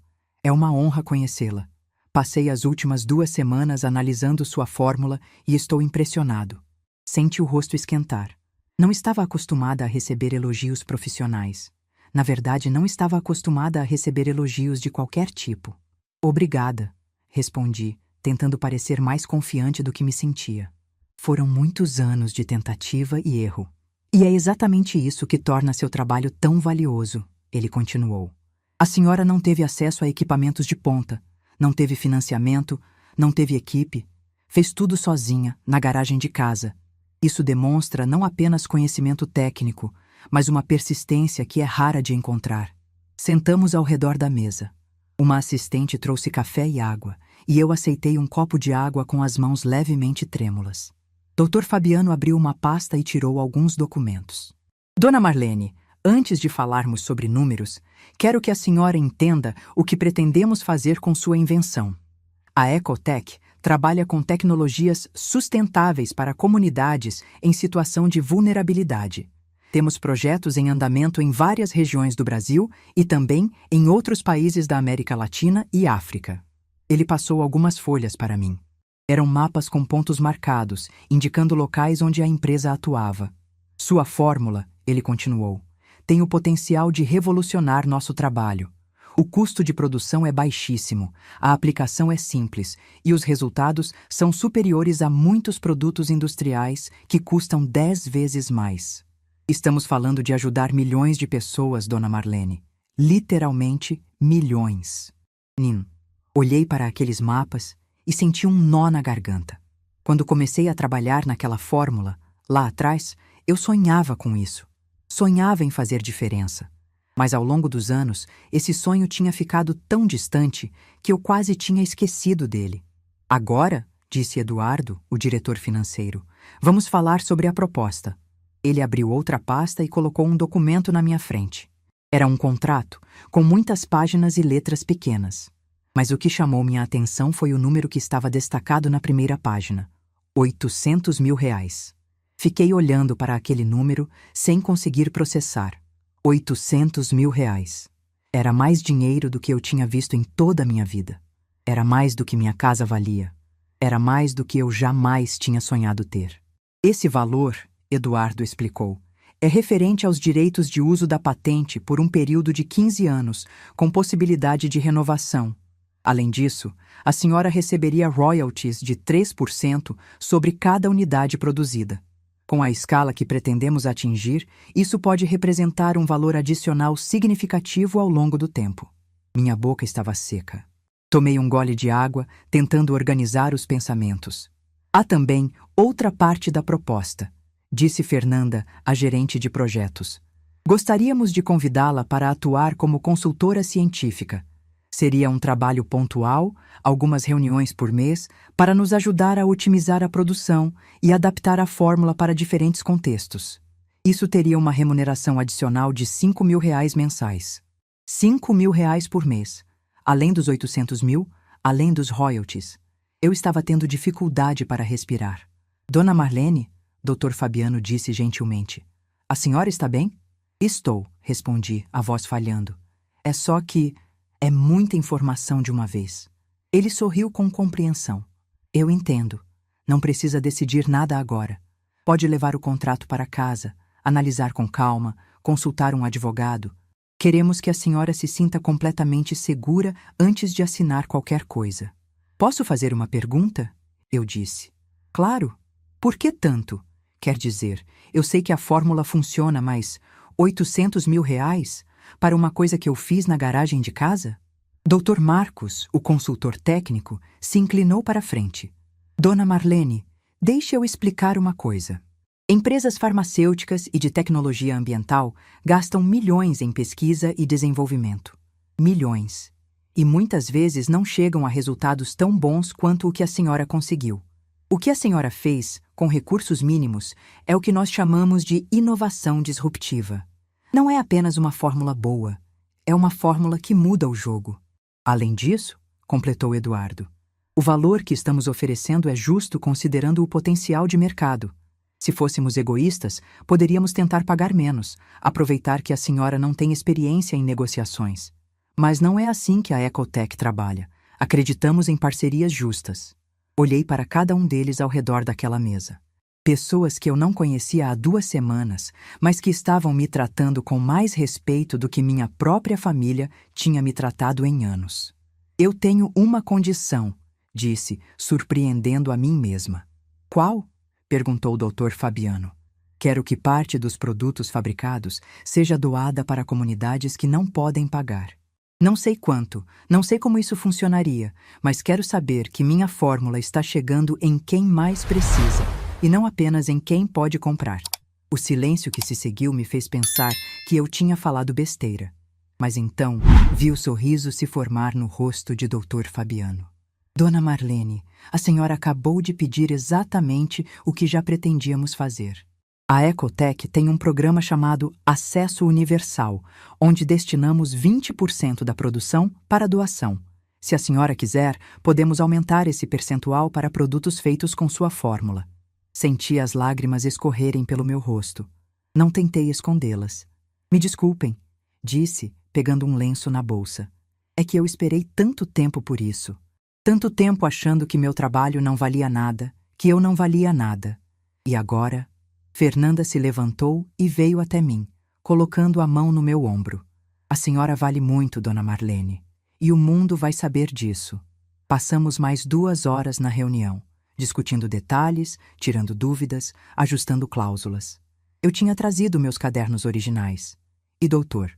É uma honra conhecê-la. Passei as últimas 2 semanas analisando sua fórmula e estou impressionado. Senti o rosto esquentar. Não estava acostumada a receber elogios profissionais. Na verdade, não estava acostumada a receber elogios de qualquer tipo. Obrigada, respondi, tentando parecer mais confiante do que me sentia. Foram muitos anos de tentativa e erro. E é exatamente isso que torna seu trabalho tão valioso, ele continuou. A senhora não teve acesso a equipamentos de ponta, não teve financiamento, não teve equipe, fez tudo sozinha, na garagem de casa. Isso demonstra não apenas conhecimento técnico, mas uma persistência que é rara de encontrar. Sentamos ao redor da mesa. Uma assistente trouxe café e água, e eu aceitei um copo de água com as mãos levemente trêmulas. Dr. Fabiano abriu uma pasta e tirou alguns documentos. Dona Marlene, antes de falarmos sobre números, quero que a senhora entenda o que pretendemos fazer com sua invenção. A Ecotech trabalha com tecnologias sustentáveis para comunidades em situação de vulnerabilidade. Temos projetos em andamento em várias regiões do Brasil e também em outros países da América Latina e África. Ele passou algumas folhas para mim. Eram mapas com pontos marcados, indicando locais onde a empresa atuava. Sua fórmula, ele continuou, tem o potencial de revolucionar nosso trabalho. O custo de produção é baixíssimo, a aplicação é simples e os resultados são superiores a muitos produtos industriais que custam 10 vezes mais. Estamos falando de ajudar milhões de pessoas, Dona Marlene. Literalmente milhões. Olhei para aqueles mapas e senti um nó na garganta. Quando comecei a trabalhar naquela fórmula, lá atrás, eu sonhava com isso. Sonhava em fazer diferença. Mas ao longo dos anos, esse sonho tinha ficado tão distante que eu quase tinha esquecido dele. Agora, disse Eduardo, o diretor financeiro, vamos falar sobre a proposta. Ele abriu outra pasta e colocou um documento na minha frente. Era um contrato, com muitas páginas e letras pequenas. Mas o que chamou minha atenção foi o número que estava destacado na primeira página. R$800 mil. Fiquei olhando para aquele número sem conseguir processar. R$800 mil. Era mais dinheiro do que eu tinha visto em toda a minha vida. Era mais do que minha casa valia. Era mais do que eu jamais tinha sonhado ter. Esse valor, Eduardo explicou, é referente aos direitos de uso da patente por um período de 15 anos, com possibilidade de renovação. Além disso, a senhora receberia royalties de 3% sobre cada unidade produzida. Com a escala que pretendemos atingir, isso pode representar um valor adicional significativo ao longo do tempo. Minha boca estava seca. Tomei um gole de água, tentando organizar os pensamentos. Há também outra parte da proposta, disse Fernanda, a gerente de projetos. Gostaríamos de convidá-la para atuar como consultora científica. Seria um trabalho pontual, algumas reuniões por mês, para nos ajudar a otimizar a produção e adaptar a fórmula para diferentes contextos. Isso teria uma remuneração adicional de R$5 mil mensais. R$5 mil por mês, além dos 800 mil, além dos royalties. Eu estava tendo dificuldade para respirar. Dona Marlene, Dr. Fabiano disse gentilmente. A senhora está bem? Estou, respondi, a voz falhando. É só que é muita informação de uma vez. Ele sorriu com compreensão. Eu entendo. Não precisa decidir nada agora. Pode levar o contrato para casa, analisar com calma, consultar um advogado. Queremos que a senhora se sinta completamente segura antes de assinar qualquer coisa. Posso fazer uma pergunta? Eu disse. Claro. Por que tanto? Quer dizer, eu sei que a fórmula funciona, mas R$800 mil para uma coisa que eu fiz na garagem de casa? Dr. Marcos, o consultor técnico, se inclinou para a frente. Dona Marlene, deixe eu explicar uma coisa. Empresas farmacêuticas e de tecnologia ambiental gastam milhões em pesquisa e desenvolvimento. Milhões. E muitas vezes não chegam a resultados tão bons quanto o que a senhora conseguiu. O que a senhora fez, com recursos mínimos, é o que nós chamamos de inovação disruptiva. Não é apenas uma fórmula boa, é uma fórmula que muda o jogo. Além disso, completou Eduardo, o valor que estamos oferecendo é justo considerando o potencial de mercado. Se fôssemos egoístas, poderíamos tentar pagar menos, aproveitar que a senhora não tem experiência em negociações. Mas não é assim que a Ecotech trabalha. Acreditamos em parcerias justas. Olhei para cada um deles ao redor daquela mesa. Pessoas que eu não conhecia há 2 semanas, mas que estavam me tratando com mais respeito do que minha própria família tinha me tratado em anos. Eu tenho uma condição, disse, surpreendendo a mim mesma. Qual? Perguntou o Dr. Fabiano. Quero que parte dos produtos fabricados seja doada para comunidades que não podem pagar. Não sei quanto, não sei como isso funcionaria, mas quero saber que minha fórmula está chegando em quem mais precisa, e não apenas em quem pode comprar. O silêncio que se seguiu me fez pensar que eu tinha falado besteira. Mas então vi o sorriso se formar no rosto de Dr. Fabiano. Dona Marlene, a senhora acabou de pedir exatamente o que já pretendíamos fazer. A Ecotech tem um programa chamado Acesso Universal, onde destinamos 20% da produção para doação. Se a senhora quiser, podemos aumentar esse percentual para produtos feitos com sua fórmula. Senti as lágrimas escorrerem pelo meu rosto. Não tentei escondê-las. Me desculpem, disse, pegando um lenço na bolsa. É que eu esperei tanto tempo por isso. Tanto tempo achando que meu trabalho não valia nada, que eu não valia nada. E agora, Fernanda se levantou e veio até mim, colocando a mão no meu ombro. A senhora vale muito, Dona Marlene, e o mundo vai saber disso. Passamos mais 2 horas na reunião, discutindo detalhes, tirando dúvidas, ajustando cláusulas. Eu tinha trazido meus cadernos originais. E doutor?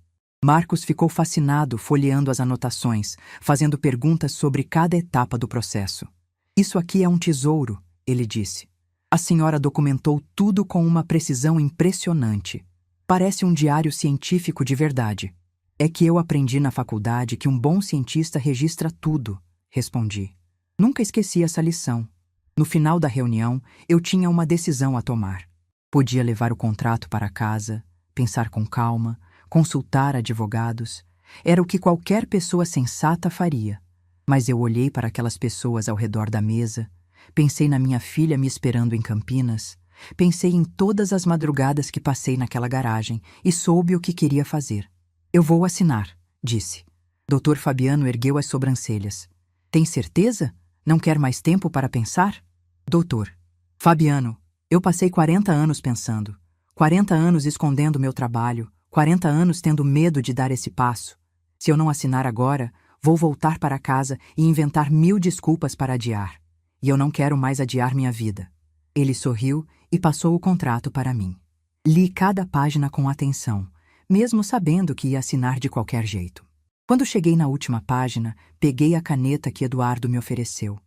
Marcos ficou fascinado folheando as anotações, fazendo perguntas sobre cada etapa do processo. Isso aqui é um tesouro, ele disse. A senhora documentou tudo com uma precisão impressionante. Parece um diário científico de verdade. É que eu aprendi na faculdade que um bom cientista registra tudo, respondi. Nunca esqueci essa lição. No final da reunião, eu tinha uma decisão a tomar. Podia levar o contrato para casa, pensar com calma, consultar advogados. Era o que qualquer pessoa sensata faria. Mas eu olhei para aquelas pessoas ao redor da mesa, pensei na minha filha me esperando em Campinas, pensei em todas as madrugadas que passei naquela garagem e soube o que queria fazer. Eu vou assinar, disse. Dr. Fabiano ergueu as sobrancelhas. Tem certeza? Não quer mais tempo para pensar? Doutor. Fabiano, eu passei 40 anos pensando. 40 anos escondendo meu trabalho. 40 anos tendo medo de dar esse passo. Se eu não assinar agora, vou voltar para casa e inventar 1000 desculpas para adiar. E eu não quero mais adiar minha vida. Ele sorriu e passou o contrato para mim. Li cada página com atenção, mesmo sabendo que ia assinar de qualquer jeito. Quando cheguei na última página, peguei a caneta que Eduardo me ofereceu.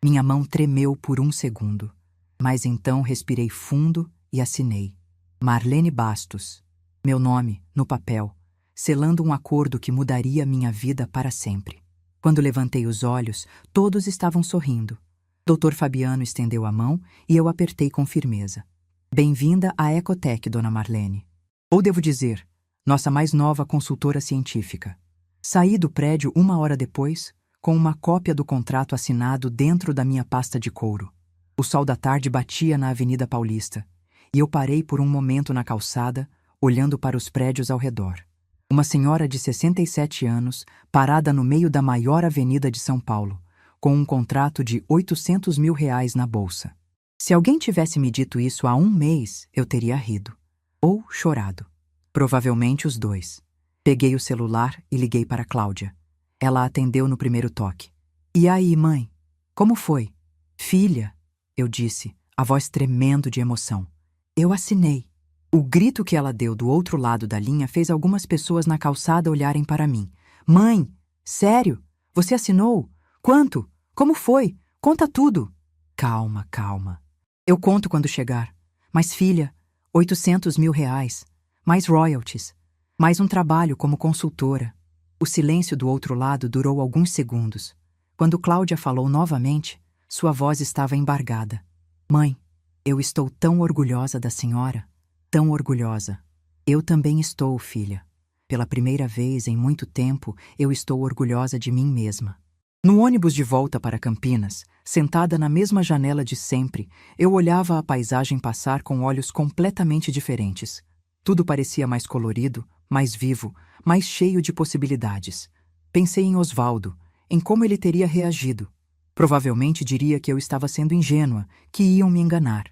Minha mão tremeu por 1 segundo. Mas então respirei fundo e assinei. Marlene Bastos. Meu nome, no papel, selando um acordo que mudaria minha vida para sempre. Quando levantei os olhos, todos estavam sorrindo. Dr. Fabiano estendeu a mão e eu apertei com firmeza. Bem-vinda à Ecotech, Dona Marlene. Ou devo dizer, nossa mais nova consultora científica. Saí do prédio 1 hora depois, com uma cópia do contrato assinado dentro da minha pasta de couro. O sol da tarde batia na Avenida Paulista, e eu parei por um momento na calçada, olhando para os prédios ao redor. Uma senhora de 67 anos, parada no meio da maior avenida de São Paulo, com um contrato de R$800 mil na bolsa. Se alguém tivesse me dito isso há 1 mês, eu teria rido. Ou chorado. Provavelmente os dois. Peguei o celular e liguei para Cláudia. Ela atendeu no primeiro toque. E aí, mãe? Como foi? Filha, eu disse, a voz tremendo de emoção. Eu assinei. O grito que ela deu do outro lado da linha fez algumas pessoas na calçada olharem para mim. Mãe, sério? Você assinou? Quanto? Como foi? Conta tudo. Calma, calma. Eu conto quando chegar. Mas filha, R$800 mil, mais royalties, mais um trabalho como consultora. O silêncio do outro lado durou alguns segundos. Quando Cláudia falou novamente, sua voz estava embargada. Mãe, eu estou tão orgulhosa da senhora. Tão orgulhosa. Eu também estou, filha. Pela primeira vez em muito tempo, eu estou orgulhosa de mim mesma. No ônibus de volta para Campinas, sentada na mesma janela de sempre, eu olhava a paisagem passar com olhos completamente diferentes. Tudo parecia mais colorido, mais vivo, mais cheio de possibilidades. Pensei em Osvaldo, em como ele teria reagido. Provavelmente diria que eu estava sendo ingênua, que iam me enganar.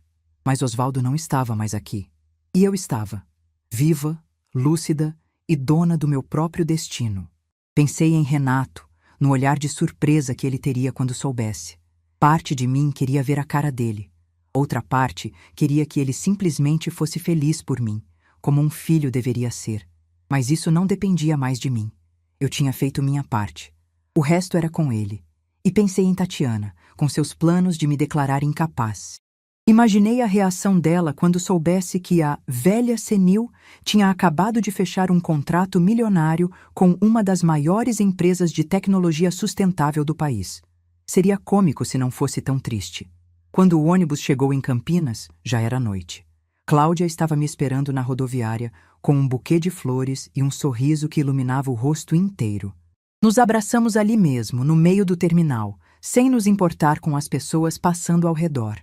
Mas Osvaldo não estava mais aqui. E eu estava, viva, lúcida e dona do meu próprio destino. Pensei em Renato, no olhar de surpresa que ele teria quando soubesse. Parte de mim queria ver a cara dele. Outra parte queria que ele simplesmente fosse feliz por mim, como um filho deveria ser. Mas isso não dependia mais de mim. Eu tinha feito minha parte. O resto era com ele. E pensei em Tatiana, com seus planos de me declarar incapaz. Imaginei a reação dela quando soubesse que a velha senil tinha acabado de fechar um contrato milionário com uma das maiores empresas de tecnologia sustentável do país. Seria cômico se não fosse tão triste. Quando o ônibus chegou em Campinas, já era noite. Cláudia estava me esperando na rodoviária, com um buquê de flores e um sorriso que iluminava o rosto inteiro. Nos abraçamos ali mesmo, no meio do terminal, sem nos importar com as pessoas passando ao redor.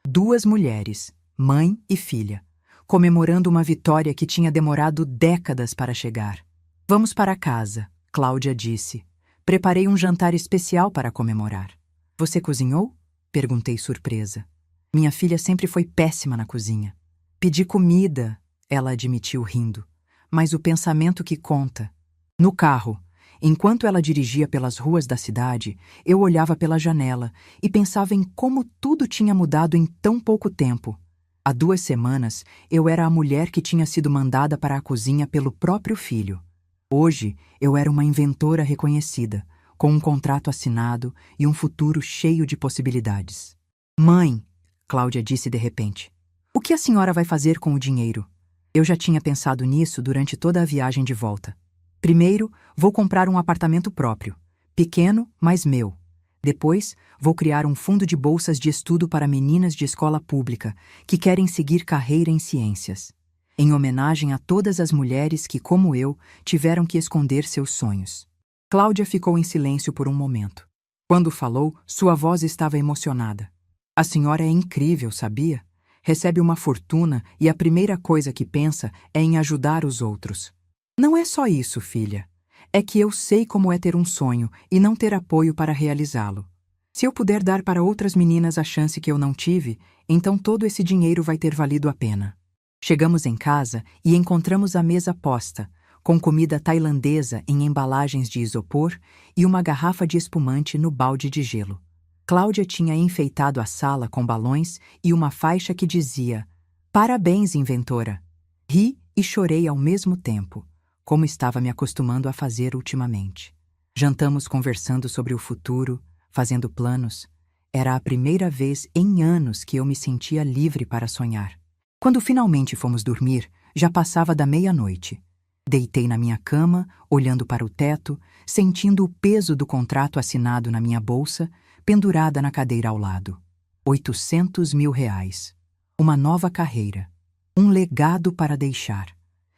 Duas mulheres, mãe e filha, comemorando uma vitória que tinha demorado décadas para chegar. Vamos para casa, Cláudia disse. Preparei um jantar especial para comemorar. Você cozinhou? Perguntei surpresa. Minha filha sempre foi péssima na cozinha. Pedi comida, ela admitiu rindo. Mas o pensamento que conta. No carro, enquanto ela dirigia pelas ruas da cidade, eu olhava pela janela e pensava em como tudo tinha mudado em tão pouco tempo. Há 2 semanas, eu era a mulher que tinha sido mandada para a cozinha pelo próprio filho. Hoje, eu era uma inventora reconhecida, com um contrato assinado e um futuro cheio de possibilidades. Mãe, Cláudia disse de repente, o que a senhora vai fazer com o dinheiro? Eu já tinha pensado nisso durante toda a viagem de volta. Primeiro, vou comprar um apartamento próprio, pequeno, mas meu. Depois, vou criar um fundo de bolsas de estudo para meninas de escola pública que querem seguir carreira em ciências, em homenagem a todas as mulheres que, como eu, tiveram que esconder seus sonhos. Cláudia ficou em silêncio por um momento. Quando falou, sua voz estava emocionada. A senhora é incrível, sabia? Recebe uma fortuna e a primeira coisa que pensa é em ajudar os outros. Não é só isso, filha. É que eu sei como é ter um sonho e não ter apoio para realizá-lo. Se eu puder dar para outras meninas a chance que eu não tive, então todo esse dinheiro vai ter valido a pena. Chegamos em casa e encontramos a mesa posta, com comida tailandesa em embalagens de isopor e uma garrafa de espumante no balde de gelo. Cláudia tinha enfeitado a sala com balões e uma faixa que dizia: "Parabéns, inventora!" Ri e chorei ao mesmo tempo, como estava me acostumando a fazer ultimamente. Jantamos conversando sobre o futuro, fazendo planos. Era a primeira vez em anos que eu me sentia livre para sonhar. Quando finalmente fomos dormir, já passava da meia-noite. Deitei na minha cama, olhando para o teto, sentindo o peso do contrato assinado na minha bolsa, pendurada na cadeira ao lado. 800 mil reais. Uma nova carreira. Um legado para deixar.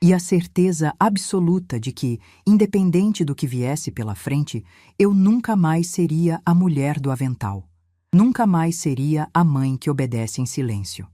E a certeza absoluta de que, independente do que viesse pela frente, eu nunca mais seria a mulher do avental. Nunca mais seria a mãe que obedece em silêncio.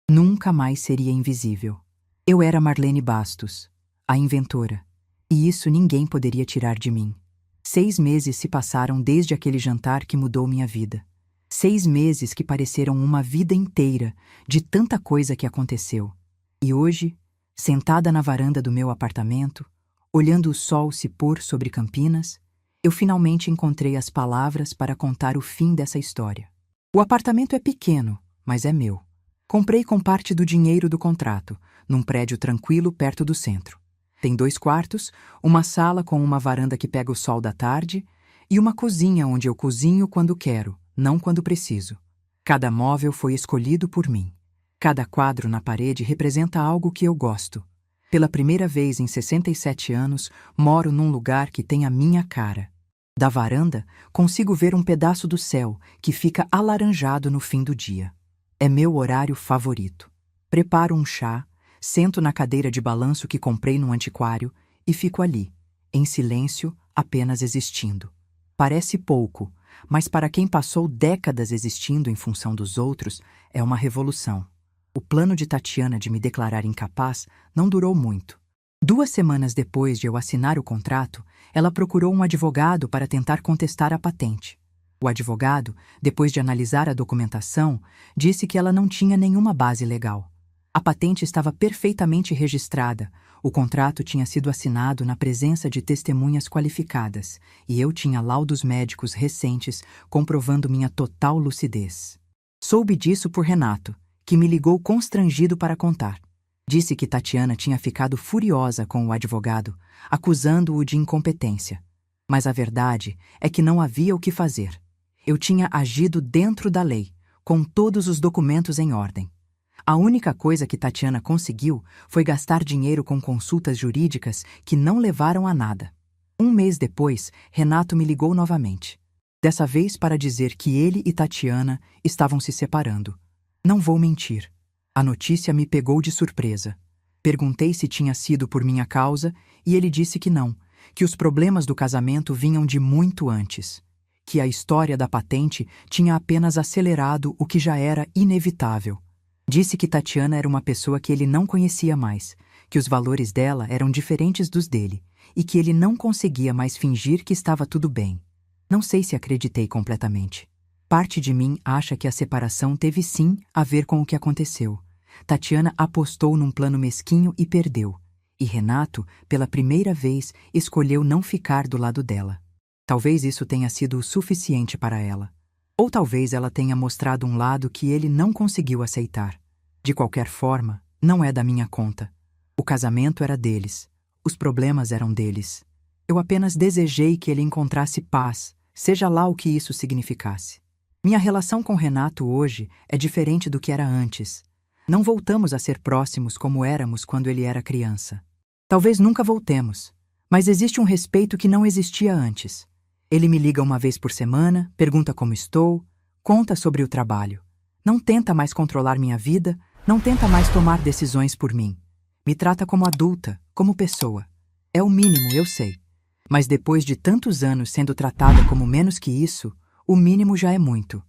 Nunca mais seria invisível. Eu era Marlene Bastos, a inventora, e isso ninguém poderia tirar de mim. 6 meses se passaram desde aquele jantar que mudou minha vida. 6 meses que pareceram uma vida inteira de tanta coisa que aconteceu. E hoje, sentada na varanda do meu apartamento, olhando o sol se pôr sobre Campinas, eu finalmente encontrei as palavras para contar o fim dessa história. O apartamento é pequeno, mas é meu. Comprei com parte do dinheiro do contrato, num prédio tranquilo perto do centro. Tem 2 quartos, uma sala com uma varanda que pega o sol da tarde e uma cozinha onde eu cozinho quando quero, não quando preciso. Cada móvel foi escolhido por mim. Cada quadro na parede representa algo que eu gosto. Pela primeira vez em 67 anos, moro num lugar que tem a minha cara. Da varanda, consigo ver um pedaço do céu que fica alaranjado no fim do dia. É meu horário favorito. Preparo um chá, Sento na cadeira de balanço que comprei no antiquário e fico ali, em silêncio, apenas existindo. Parece pouco, mas para quem passou décadas existindo em função dos outros, é uma revolução. O plano de Tatiana de me declarar incapaz não durou muito. 2 semanas depois de eu assinar o contrato, ela procurou um advogado para tentar contestar a patente. O advogado, depois de analisar a documentação, disse que ela não tinha nenhuma base legal. A patente estava perfeitamente registrada, o contrato tinha sido assinado na presença de testemunhas qualificadas e eu tinha laudos médicos recentes comprovando minha total lucidez. Soube disso por Renato, que me ligou constrangido para contar. Disse que Tatiana tinha ficado furiosa com o advogado, acusando-o de incompetência. Mas a verdade é que não havia o que fazer. Eu tinha agido dentro da lei, com todos os documentos em ordem. A única coisa que Tatiana conseguiu foi gastar dinheiro com consultas jurídicas que não levaram a nada. 1 mês depois, Renato me ligou novamente. Dessa vez para dizer que ele e Tatiana estavam se separando. Não vou mentir. A notícia me pegou de surpresa. Perguntei se tinha sido por minha causa e ele disse que não, que os problemas do casamento vinham de muito antes, que a história da patente tinha apenas acelerado o que já era inevitável. Disse que Tatiana era uma pessoa que ele não conhecia mais, que os valores dela eram diferentes dos dele e que ele não conseguia mais fingir que estava tudo bem. Não sei se acreditei completamente. Parte de mim acha que a separação teve sim a ver com o que aconteceu. Tatiana apostou num plano mesquinho e perdeu. E Renato, pela primeira vez, escolheu não ficar do lado dela. Talvez isso tenha sido o suficiente para ela. Ou talvez ela tenha mostrado um lado que ele não conseguiu aceitar. De qualquer forma, não é da minha conta. O casamento era deles. Os problemas eram deles. Eu apenas desejei que ele encontrasse paz, seja lá o que isso significasse. Minha relação com Renato hoje é diferente do que era antes. Não voltamos a ser próximos como éramos quando ele era criança. Talvez nunca voltemos, mas existe um respeito que não existia antes. Ele me liga 1 vez por semana, pergunta como estou, conta sobre o trabalho. Não tenta mais controlar minha vida, não tenta mais tomar decisões por mim. Me trata como adulta, como pessoa. É o mínimo, eu sei. Mas depois de tantos anos sendo tratada como menos que isso, o mínimo já é muito.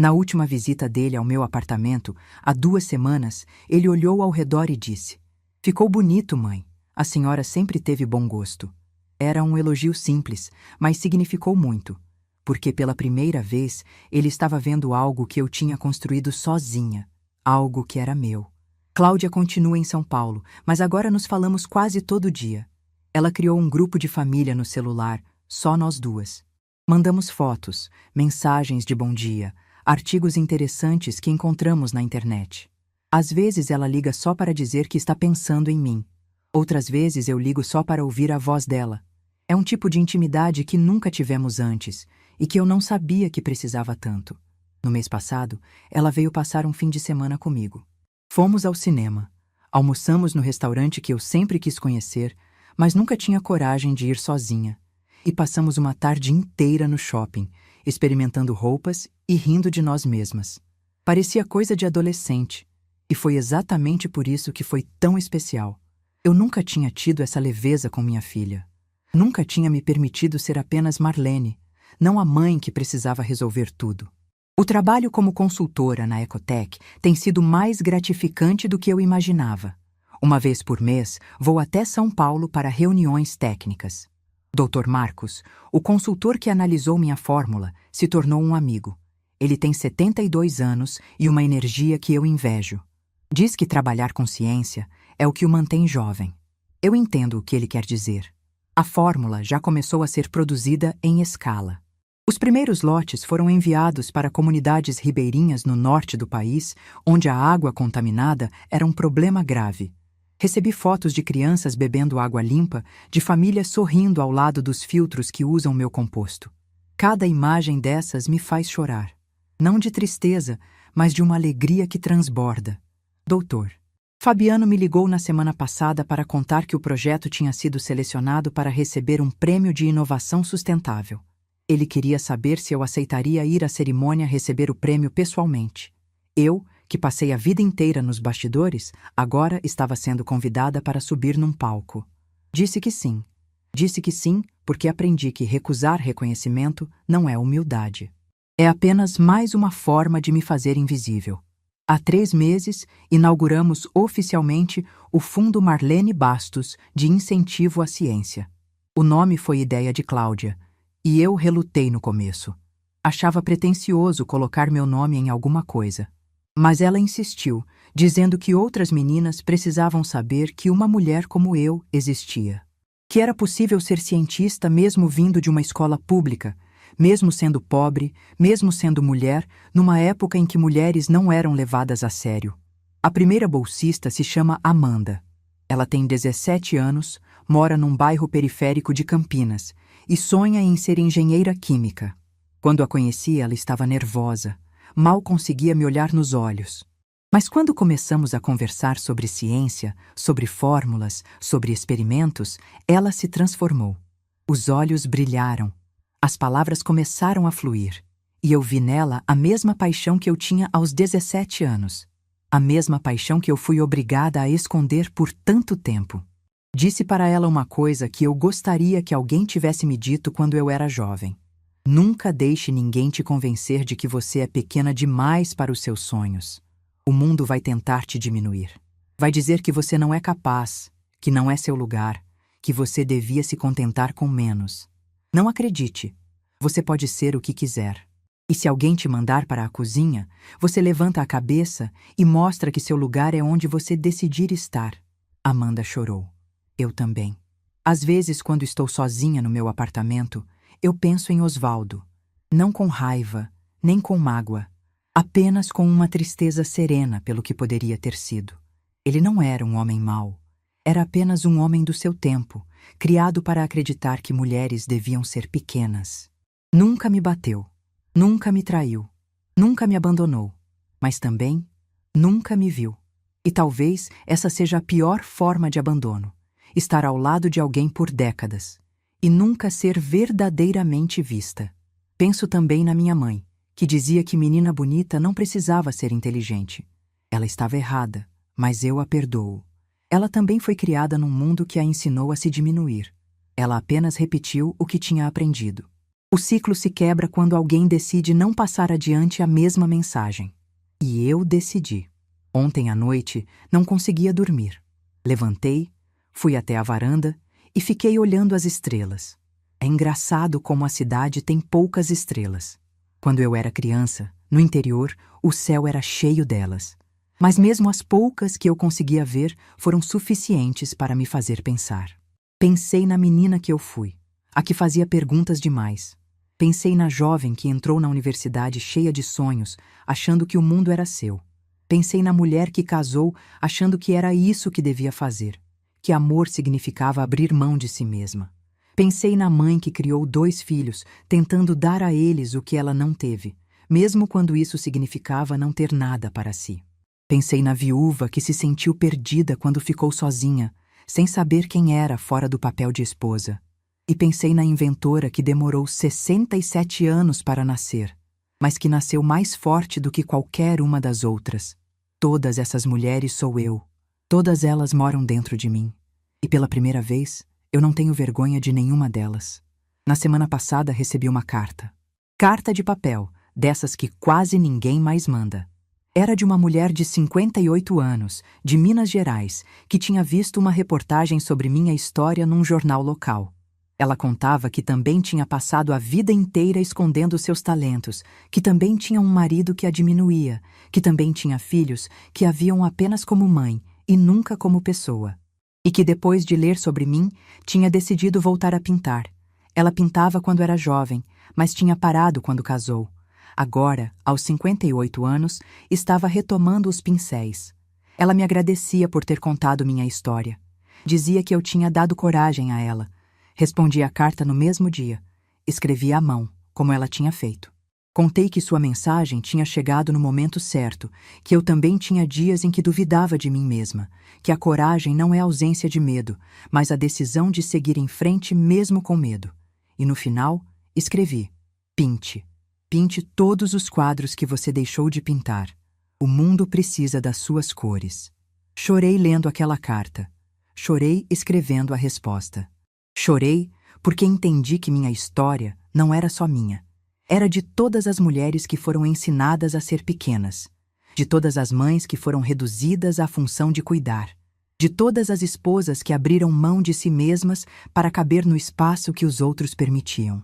Na última visita dele ao meu apartamento, há 2 semanas, ele olhou ao redor e disse: "Ficou bonito, mãe. A senhora sempre teve bom gosto." Era um elogio simples, mas significou muito, porque pela primeira vez ele estava vendo algo que eu tinha construído sozinha, algo que era meu. Cláudia continua em São Paulo, mas agora nos falamos quase todo dia. Ela criou um grupo de família no celular, só nós 2. Mandamos fotos, mensagens de bom dia, artigos interessantes que encontramos na internet. Às vezes ela liga só para dizer que está pensando em mim. Outras vezes eu ligo só para ouvir a voz dela. É um tipo de intimidade que nunca tivemos antes e que eu não sabia que precisava tanto. No mês passado, ela veio passar um fim de semana comigo. Fomos ao cinema. Almoçamos no restaurante que eu sempre quis conhecer, mas nunca tinha coragem de ir sozinha. E passamos uma tarde inteira no shopping, experimentando roupas e rindo de nós mesmas. Parecia coisa de adolescente, e foi exatamente por isso que foi tão especial. Eu nunca tinha tido essa leveza com minha filha. Nunca tinha me permitido ser apenas Marlene, não a mãe que precisava resolver tudo. O trabalho como consultora na Ecotec tem sido mais gratificante do que eu imaginava. 1 vez por mês, vou até São Paulo para reuniões técnicas. Dr. Marcos, o consultor que analisou minha fórmula, se tornou um amigo. Ele tem 72 anos e uma energia que eu invejo. Diz que trabalhar com ciência é o que o mantém jovem. Eu entendo o que ele quer dizer. A fórmula já começou a ser produzida em escala. Os primeiros lotes foram enviados para comunidades ribeirinhas no norte do país, onde a água contaminada era um problema grave. Recebi fotos de crianças bebendo água limpa, de famílias sorrindo ao lado dos filtros que usam meu composto. Cada imagem dessas me faz chorar. Não de tristeza, mas de uma alegria que transborda. Doutor, Fabiano me ligou na semana passada para contar que o projeto tinha sido selecionado para receber um prêmio de inovação sustentável. Ele queria saber se eu aceitaria ir à cerimônia receber o prêmio pessoalmente. Eu, que passei a vida inteira nos bastidores, agora estava sendo convidada para subir num palco. Disse que sim. Disse que sim, porque aprendi que recusar reconhecimento não é humildade. É apenas mais uma forma de me fazer invisível. Há 3 meses, inauguramos oficialmente o Fundo Marlene Bastos de Incentivo à Ciência. O nome foi ideia de Cláudia, e eu relutei no começo. Achava pretensioso colocar meu nome em alguma coisa. Mas ela insistiu, dizendo que outras meninas precisavam saber que uma mulher como eu existia. Que era possível ser cientista mesmo vindo de uma escola pública, mesmo sendo pobre, mesmo sendo mulher, numa época em que mulheres não eram levadas a sério. A primeira bolsista se chama Amanda. Ela tem 17 anos, mora num bairro periférico de Campinas e sonha em ser engenheira química. Quando a conheci, ela estava nervosa, mal conseguia me olhar nos olhos. Mas quando começamos a conversar sobre ciência, sobre fórmulas, sobre experimentos, ela se transformou. Os olhos brilharam. As palavras começaram a fluir, e eu vi nela a mesma paixão que eu tinha aos 17 anos. A mesma paixão que eu fui obrigada a esconder por tanto tempo. Disse para ela uma coisa que eu gostaria que alguém tivesse me dito quando eu era jovem. Nunca deixe ninguém te convencer de que você é pequena demais para os seus sonhos. O mundo vai tentar te diminuir. Vai dizer que você não é capaz, que não é seu lugar, que você devia se contentar com menos. Não acredite. Você pode ser o que quiser. E se alguém te mandar para a cozinha, você levanta a cabeça e mostra que seu lugar é onde você decidir estar. Amanda chorou. Eu também. Às vezes, quando estou sozinha no meu apartamento, eu penso em Osvaldo. Não com raiva, nem com mágoa. Apenas com uma tristeza serena pelo que poderia ter sido. Ele não era um homem mau. Era apenas um homem do seu tempo, criado para acreditar que mulheres deviam ser pequenas. Nunca me bateu, nunca me traiu, nunca me abandonou, mas também nunca me viu. E talvez essa seja a pior forma de abandono, estar ao lado de alguém por décadas e nunca ser verdadeiramente vista. Penso também na minha mãe, que dizia que menina bonita não precisava ser inteligente. Ela estava errada, mas eu a perdoo. Ela também foi criada num mundo que a ensinou a se diminuir. Ela apenas repetiu o que tinha aprendido. O ciclo se quebra quando alguém decide não passar adiante a mesma mensagem. E eu decidi. Ontem à noite não conseguia dormir. Levantei, fui até a varanda e fiquei olhando as estrelas. É engraçado como a cidade tem poucas estrelas. Quando eu era criança, no interior, o céu era cheio delas. Mas mesmo as poucas que eu conseguia ver foram suficientes para me fazer pensar. Pensei na menina que eu fui, a que fazia perguntas demais. Pensei na jovem que entrou na universidade cheia de sonhos, achando que o mundo era seu. Pensei na mulher que casou, achando que era isso que devia fazer, que amor significava abrir mão de si mesma. Pensei na mãe que criou 2 filhos, tentando dar a eles o que ela não teve, mesmo quando isso significava não ter nada para si. Pensei na viúva que se sentiu perdida quando ficou sozinha, sem saber quem era fora do papel de esposa. E pensei na inventora que demorou 67 anos para nascer, mas que nasceu mais forte do que qualquer uma das outras. Todas essas mulheres sou eu. Todas elas moram dentro de mim. E pela primeira vez, eu não tenho vergonha de nenhuma delas. Na semana passada recebi uma carta. Carta de papel, dessas que quase ninguém mais manda. Era de uma mulher de 58 anos, de Minas Gerais, que tinha visto uma reportagem sobre minha história num jornal local. Ela contava que também tinha passado a vida inteira escondendo seus talentos, que também tinha um marido que a diminuía, que também tinha filhos que a viam apenas como mãe e nunca como pessoa. E que depois de ler sobre mim, tinha decidido voltar a pintar. Ela pintava quando era jovem, mas tinha parado quando casou. Agora, aos 58 anos, estava retomando os pincéis. Ela me agradecia por ter contado minha história. Dizia que eu tinha dado coragem a ela. Respondi a carta no mesmo dia. Escrevi à mão, como ela tinha feito. Contei que sua mensagem tinha chegado no momento certo, que eu também tinha dias em que duvidava de mim mesma, que a coragem não é ausência de medo, mas a decisão de seguir em frente mesmo com medo. E no final, escrevi: pinte. Pinte todos os quadros que você deixou de pintar. O mundo precisa das suas cores. Chorei lendo aquela carta. Chorei escrevendo a resposta. Chorei porque entendi que minha história não era só minha. Era de todas as mulheres que foram ensinadas a ser pequenas. De todas as mães que foram reduzidas à função de cuidar. De todas as esposas que abriram mão de si mesmas para caber no espaço que os outros permitiam.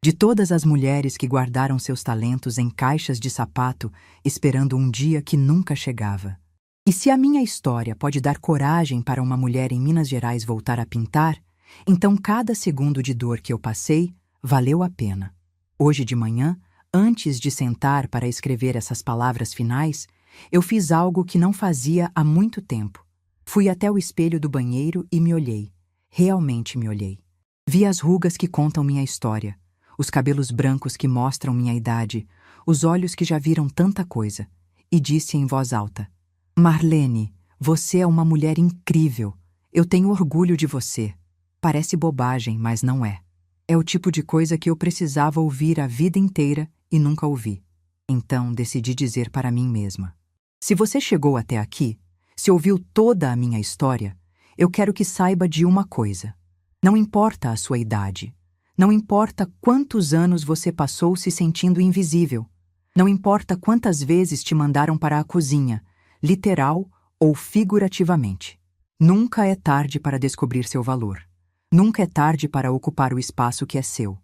De todas as mulheres que guardaram seus talentos em caixas de sapato, esperando um dia que nunca chegava. E se a minha história pode dar coragem para uma mulher em Minas Gerais voltar a pintar, então cada segundo de dor que eu passei valeu a pena. Hoje de manhã, antes de sentar para escrever essas palavras finais, eu fiz algo que não fazia há muito tempo. Fui até o espelho do banheiro e me olhei. Realmente me olhei. Vi as rugas que contam minha história, os cabelos brancos que mostram minha idade, os olhos que já viram tanta coisa, e disse em voz alta: Marlene, você é uma mulher incrível. Eu tenho orgulho de você. Parece bobagem, mas não é. É o tipo de coisa que eu precisava ouvir a vida inteira e nunca ouvi. Então decidi dizer para mim mesma: se você chegou até aqui, se ouviu toda a minha história, eu quero que saiba de uma coisa. Não importa a sua idade. Não importa quantos anos você passou se sentindo invisível. Não importa quantas vezes te mandaram para a cozinha, literal ou figurativamente. Nunca é tarde para descobrir seu valor. Nunca é tarde para ocupar o espaço que é seu.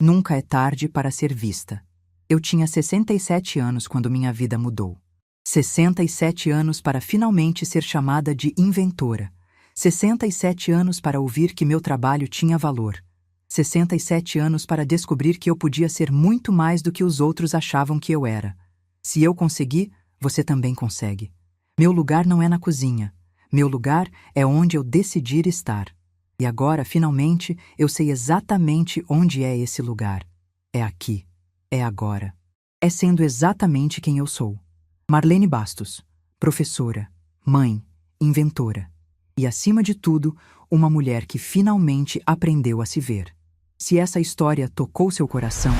Nunca é tarde para ser vista. Eu tinha 67 anos quando minha vida mudou. 67 anos para finalmente ser chamada de inventora. 67 anos para ouvir que meu trabalho tinha valor. 67 anos para descobrir que eu podia ser muito mais do que os outros achavam que eu era. Se eu consegui, você também consegue. Meu lugar não é na cozinha. Meu lugar é onde eu decidir estar. E agora, finalmente, eu sei exatamente onde é esse lugar. É aqui. É agora. É sendo exatamente quem eu sou. Marlene Bastos, professora, mãe, inventora. E, acima de tudo, uma mulher que finalmente aprendeu a se ver. Se essa história tocou seu coração,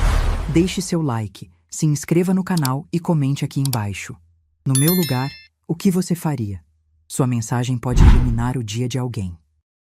deixe seu like, se inscreva no canal e comente aqui embaixo. No meu lugar, o que você faria? Sua mensagem pode iluminar o dia de alguém.